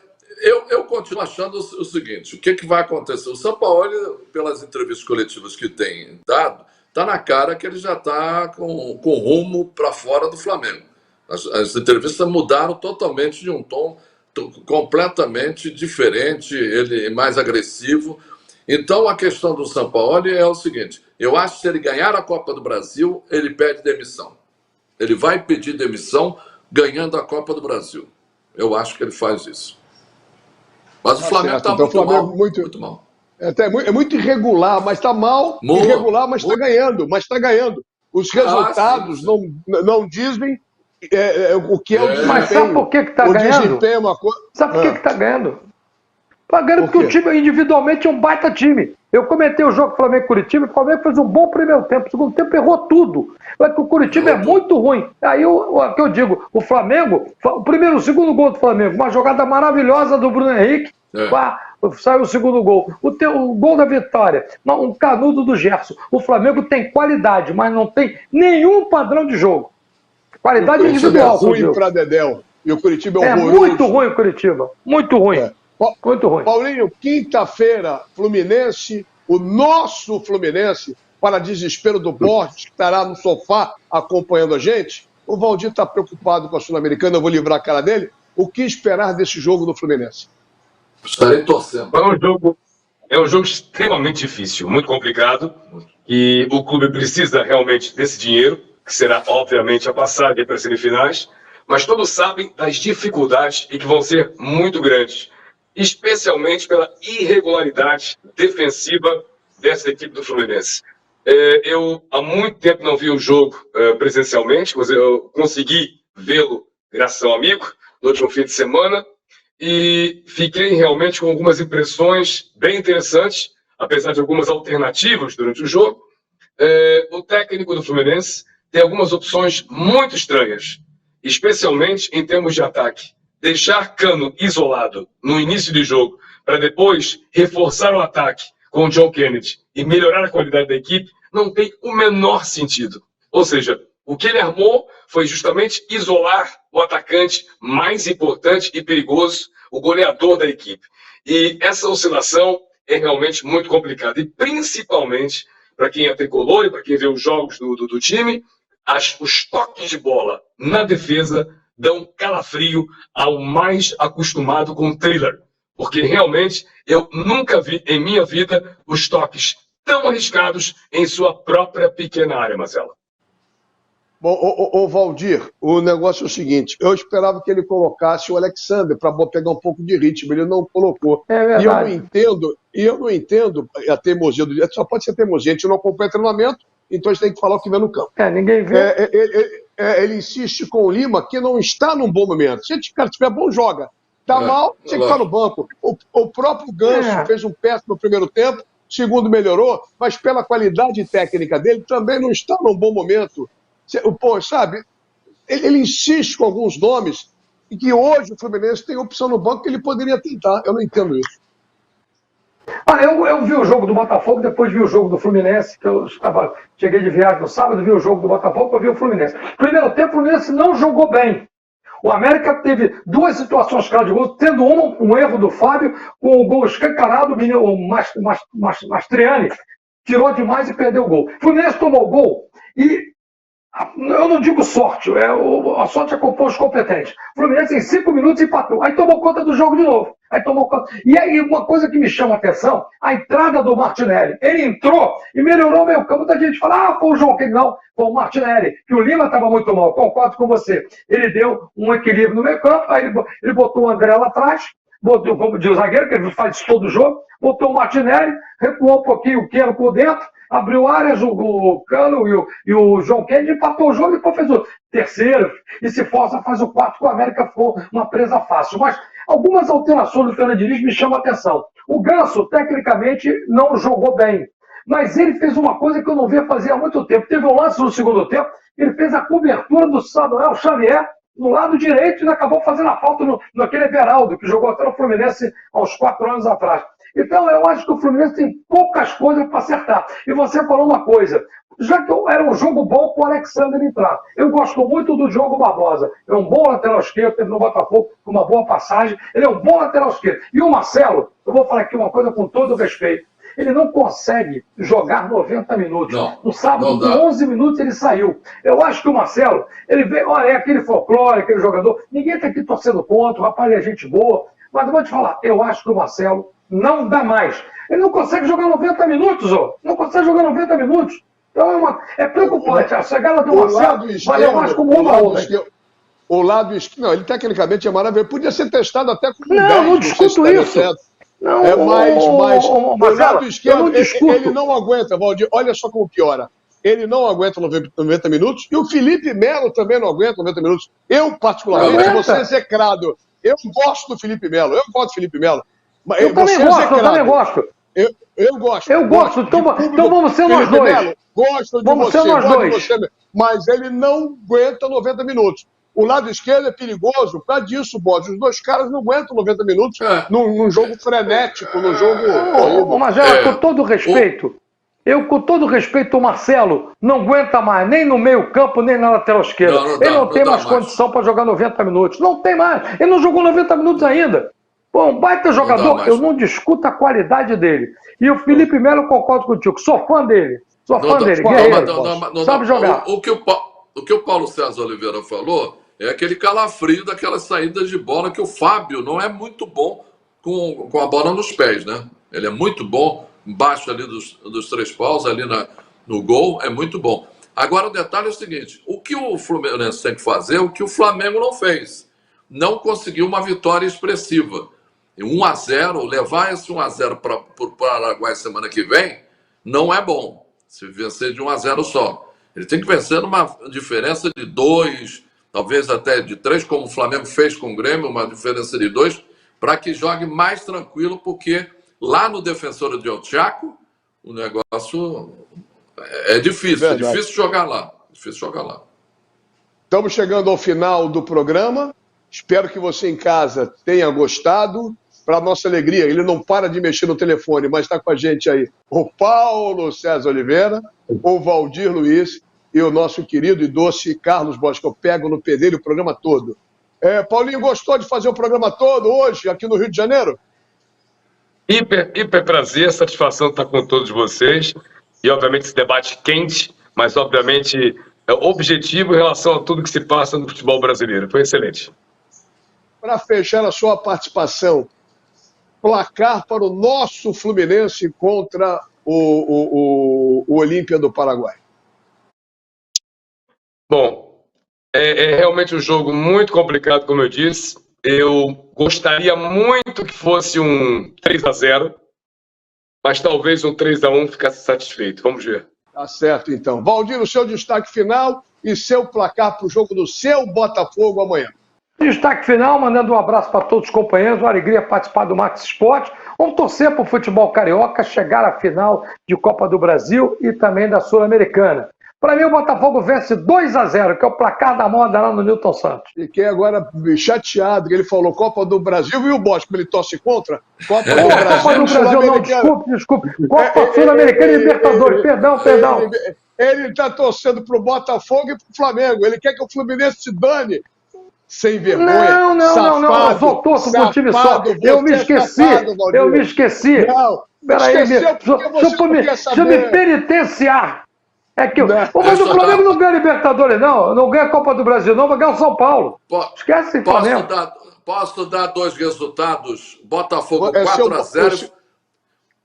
Eu continuo achando o seguinte, o que vai acontecer? O Sampaoli, pelas entrevistas coletivas que tem dado, tá na cara que ele já tá com rumo para fora do Flamengo. As entrevistas mudaram totalmente de um tom completamente diferente, ele mais agressivo. Então a questão do Sampaoli é o seguinte, eu acho que se ele ganhar a Copa do Brasil, ele pede demissão. Ele vai pedir demissão ganhando a Copa do Brasil. Eu acho que ele faz isso. Mas o Flamengo está muito mal. Muito mal. É muito irregular, mas está mal. Irregular, mas está ganhando. Os resultados não dizem o que é o desempenho. Mas sabe por que está ganhando? É uma coisa... Sabe por que está ganhando? Está ganhando porque o time individualmente é um baita time. Eu comentei o jogo Flamengo-Curitiba, o Flamengo fez um bom primeiro tempo, o segundo tempo errou tudo. O Curitiba é muito ruim. Aí o que eu digo, o Flamengo, o segundo gol do Flamengo, uma jogada maravilhosa do Bruno Henrique, saiu o segundo gol. O gol da vitória, um canudo do Gerson. O Flamengo tem qualidade, mas não tem nenhum padrão de jogo. Qualidade individual. É ruim para Dedéu. E o Curitiba é horroroso. Muito ruim o Curitiba. Muito ruim. Muito ruim. Paulinho, quinta-feira, Fluminense, o nosso Fluminense, para desespero do Borges, que estará no sofá acompanhando a gente. O Valdir está preocupado com a Sul-Americana, eu vou livrar a cara dele. O que esperar desse jogo do Fluminense? Estarei torcendo. É um jogo extremamente difícil, muito complicado, e o clube precisa realmente desse dinheiro, que será, obviamente, a passagem para as semifinais, mas todos sabem das dificuldades e que vão ser muito grandes, especialmente pela irregularidade defensiva dessa equipe do Fluminense. Eu há muito tempo não vi o jogo presencialmente, mas eu consegui vê-lo graças ao amigo no último fim de semana e fiquei realmente com algumas impressões bem interessantes, apesar de algumas alternativas durante o jogo. O técnico do Fluminense tem algumas opções muito estranhas, especialmente em termos de ataque. Deixar Cano isolado no início do jogo para depois reforçar o ataque com o John Kennedy e melhorar a qualidade da equipe não tem o menor sentido. Ou seja, o que ele armou foi justamente isolar o atacante mais importante e perigoso, o goleador da equipe. E essa oscilação é realmente muito complicada. E principalmente para quem é tricolor e para quem vê os jogos do time, os toques de bola na defesa dão calafrio ao mais acostumado com o thriller. Porque realmente eu nunca vi em minha vida os toques tão arriscados em sua própria pequena área, Marcelo. Bom, Valdir, o negócio é o seguinte, eu esperava que ele colocasse o Alexander para pegar um pouco de ritmo, ele não colocou. É verdade. E eu não entendo a teimosia do dia, só pode ser teimosia, a gente não acompanha treinamento, então a gente tem que falar o que vê no campo. Ninguém vê. Ele insiste com o Lima, que não está num bom momento. Se o cara estiver bom, joga. Tá mal, tinha que estar no banco. O próprio Ganso fez um péssimo primeiro tempo, segundo melhorou, mas pela qualidade técnica dele também não está num bom momento. Pô, sabe, ele insiste com alguns nomes e que hoje o Fluminense tem opção no banco que ele poderia tentar. Eu não entendo isso. Eu vi o jogo do Botafogo, depois vi o jogo do Fluminense, que cheguei de viagem no sábado, vi o jogo do Botafogo, depois vi o Fluminense. Primeiro tempo, o Fluminense não jogou bem. O América teve duas situações claras de gol, tendo um erro do Fábio, com o gol escancarado, o Mastriani tirou demais e perdeu o gol. O Fluminense tomou o gol e eu não digo sorte, a sorte é compor os competentes. O Fluminense em 5 minutos empatou, aí tomou conta do jogo de novo. E aí uma coisa que me chama a atenção, a entrada do Martinelli. Ele entrou e melhorou o meio campo. Muita gente fala, foi o João que não, foi o Martinelli, que o Lima estava muito mal, concordo com você. Ele deu um equilíbrio no meio campo, aí ele botou o André lá atrás, botou como de zagueiro, que ele faz isso todo jogo, botou o Martinelli, recuou um pouquinho o Queiro por dentro, abriu áreas, o Cano e o João Kennedy, empatou o jogo e depois fez o terceiro. E se força, faz o quarto, com o América ficou uma presa fácil. Mas algumas alterações do Fernando Diniz me chamam a atenção. O Ganso, tecnicamente, não jogou bem. Mas ele fez uma coisa que eu não via fazer há muito tempo. Teve um lance no segundo tempo, ele fez a cobertura do Samuel Xavier no lado direito e acabou fazendo a falta naquele Everaldo, que jogou até no Fluminense há uns 4 anos atrás. Então, eu acho que o Fluminense tem poucas coisas para acertar. E você falou uma coisa, já que era um jogo bom com o Alexander entrar. Eu gosto muito do Diogo Barbosa. É um bom lateral esquerdo, teve no Botafogo com uma boa passagem. Ele é um bom lateral esquerdo. E o Marcelo, eu vou falar aqui uma coisa com todo respeito, ele não consegue jogar 90 minutos. No sábado, com 11 minutos, ele saiu. Eu acho que o Marcelo, ele veio, olha, é aquele folclore, aquele jogador. Ninguém está aqui torcendo contra, o rapaz é gente boa. Mas eu vou te falar, eu acho que o Marcelo não dá mais. Ele não consegue jogar 90 minutos, ó. Não consegue jogar 90 minutos. Então é preocupante. A chegada do Marcelo valeu mais como uma outra. O lado esquerdo, não, ele tecnicamente é maravilhoso. Podia ser testado até com 10. Não discuto isso. Não, mas o lado esquerdo, ele não aguenta, Valdir. Olha só como piora. Ele não aguenta 90 minutos e o Felipe Melo também não aguenta 90 minutos. Eu, particularmente, vou ser execrado. Eu gosto do Felipe Melo. Eu gosto do Felipe Melo. Eu também gosto. Eu gosto. Eu gosto. Então vamos ser nós dois. Melo, gosto de vamos você. Ser nós dois. Mas ele não aguenta 90 minutos. O lado esquerdo é perigoso por causa disso, Borges. Os dois caras não aguentam 90 minutos num jogo frenético, num jogo... Mas com todo respeito, com todo respeito, o Marcelo não aguenta mais, nem no meio campo, nem na lateral esquerda. Ele não tem mais condição para jogar 90 minutos. Não tem mais. Ele não jogou 90 minutos ainda. Pô, um baita jogador, eu não discuto a qualidade dele. E o Felipe Melo, concordo contigo, sou fã dele. Sou fã dele, guerreiro. Sabe jogar. O que o Paulo César Oliveira falou é aquele calafrio daquelas saídas de bola que o Fábio não é muito bom com a bola nos pés, né? Ele é muito bom, embaixo ali dos 3 paus, ali no gol, é muito bom. Agora o detalhe é o seguinte, o que o Fluminense tem que fazer é o que o Flamengo não fez. Não conseguiu uma vitória expressiva. 1-0, levar esse 1-0 para o Paraguai semana que vem, não é bom. Se vencer de 1-0 só. Ele tem que vencer numa diferença de 2, talvez até de 3, como o Flamengo fez com o Grêmio, uma diferença de 2, para que jogue mais tranquilo, porque lá no Defensor de El Chaco, o negócio é difícil. É difícil jogar lá. Estamos chegando ao final do programa. Espero que você em casa tenha gostado. Para nossa alegria, ele não para de mexer no telefone, mas está com a gente aí o Paulo César Oliveira, o Valdir Luiz e o nosso querido e doce Carlos Borges, que eu pego no pé dele o programa todo. Paulinho, gostou de fazer o programa todo hoje, aqui no Rio de Janeiro? Hiper prazer, satisfação estar com todos vocês. E, obviamente, esse debate quente, mas, obviamente, objetivo em relação a tudo que se passa no futebol brasileiro. Foi excelente. Para fechar a sua participação, placar para o nosso Fluminense contra o Olímpia do Paraguai. Bom, é realmente um jogo muito complicado, como eu disse. Eu gostaria muito que fosse um 3-0, mas talvez um 3-1 ficasse satisfeito. Vamos ver. Tá certo, então. Valdir, o seu destaque final e seu placar para o jogo do seu Botafogo amanhã. Destaque final, mandando um abraço para todos os companheiros, uma alegria participar do Max Esporte. Vamos torcer para o futebol carioca chegar à final de Copa do Brasil e também da Sul-Americana. Para mim, o Botafogo vence 2-0, que é o placar da moda lá no Newton Santos. Fiquei agora chateado, que ele falou Copa do Brasil e o Bosco, ele torce contra? Copa do Brasil, Copa do Brasil não, desculpe. Copa Sul-Americana e Libertadores, perdão. Ele está torcendo para o Botafogo e para o Flamengo. Ele quer que o Fluminense se dane. Sem vergonha. Não. Eu sou torço pro time só. Eu me esqueci. Não. Peraí, deixa eu me penitenciar. É que mas o Flamengo não ganha Libertadores, não ganha a Copa do Brasil, não vai ganhar o São Paulo. Esquece o Flamengo. Posso dar 2 resultados? Botafogo 4-0.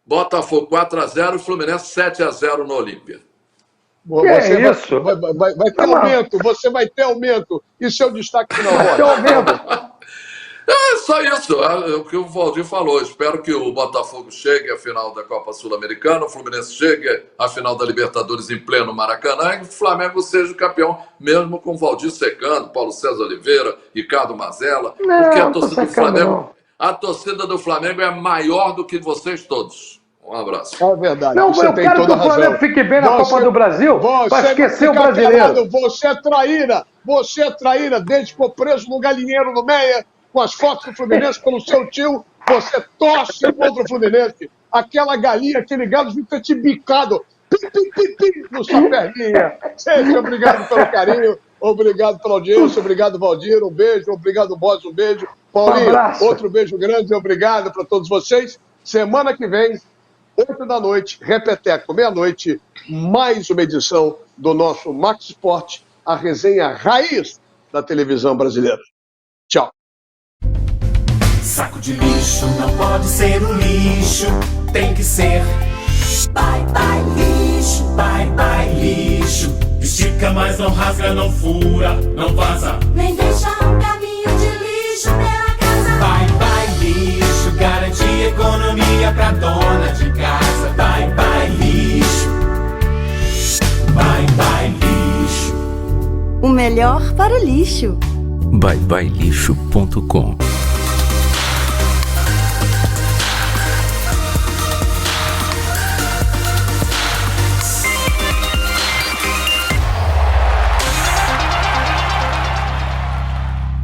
Botafogo 4-0 e Fluminense 7-0 no Olímpia. Isso? Vai ter aumento, você vai ter aumento. E seu destaque final, vai ter aumento. É só isso, é o que o Valdir falou. Espero que o Botafogo chegue à final da Copa Sul-Americana, o Fluminense chegue à final da Libertadores em pleno Maracanã e o Flamengo seja o campeão, mesmo com o Valdir secando, Paulo César Oliveira, Ricardo Mazella, porque a torcida do Flamengo, a torcida do Flamengo é maior do que vocês todos. Um abraço. É verdade. Não, eu quero que o Flamengo fique bem na Copa do Brasil para esquecer o brasileiro. Calado, você é traíra, desde que ficou preso no galinheiro no Meia, com as fotos do Fluminense pelo seu tio, você torce contra o Fluminense. Aquela galinha, aquele galo devia ter te bicado no sua perninha. Gente, obrigado pelo carinho, obrigado pela audiência, obrigado, Valdir, um beijo, obrigado, Boss, um beijo. Paulinho, outro beijo grande, obrigado para todos vocês. Semana que vem, 8 da noite, repeteco, meia-noite, mais uma edição do nosso Max Sport, a resenha raiz da televisão brasileira. Tchau. Saco de lixo não pode ser um lixo, tem que ser. Bye, bye, lixo, bye, bye, lixo. Estica, mas não rasga, não fura, não vaza. Nem deixa um caminho de lixo pela casa. Bye, bye, lixo, garante economia pra dona de casa. Bye, bye, lixo. Bye, bye, lixo. O melhor para o lixo. byebyelixo.com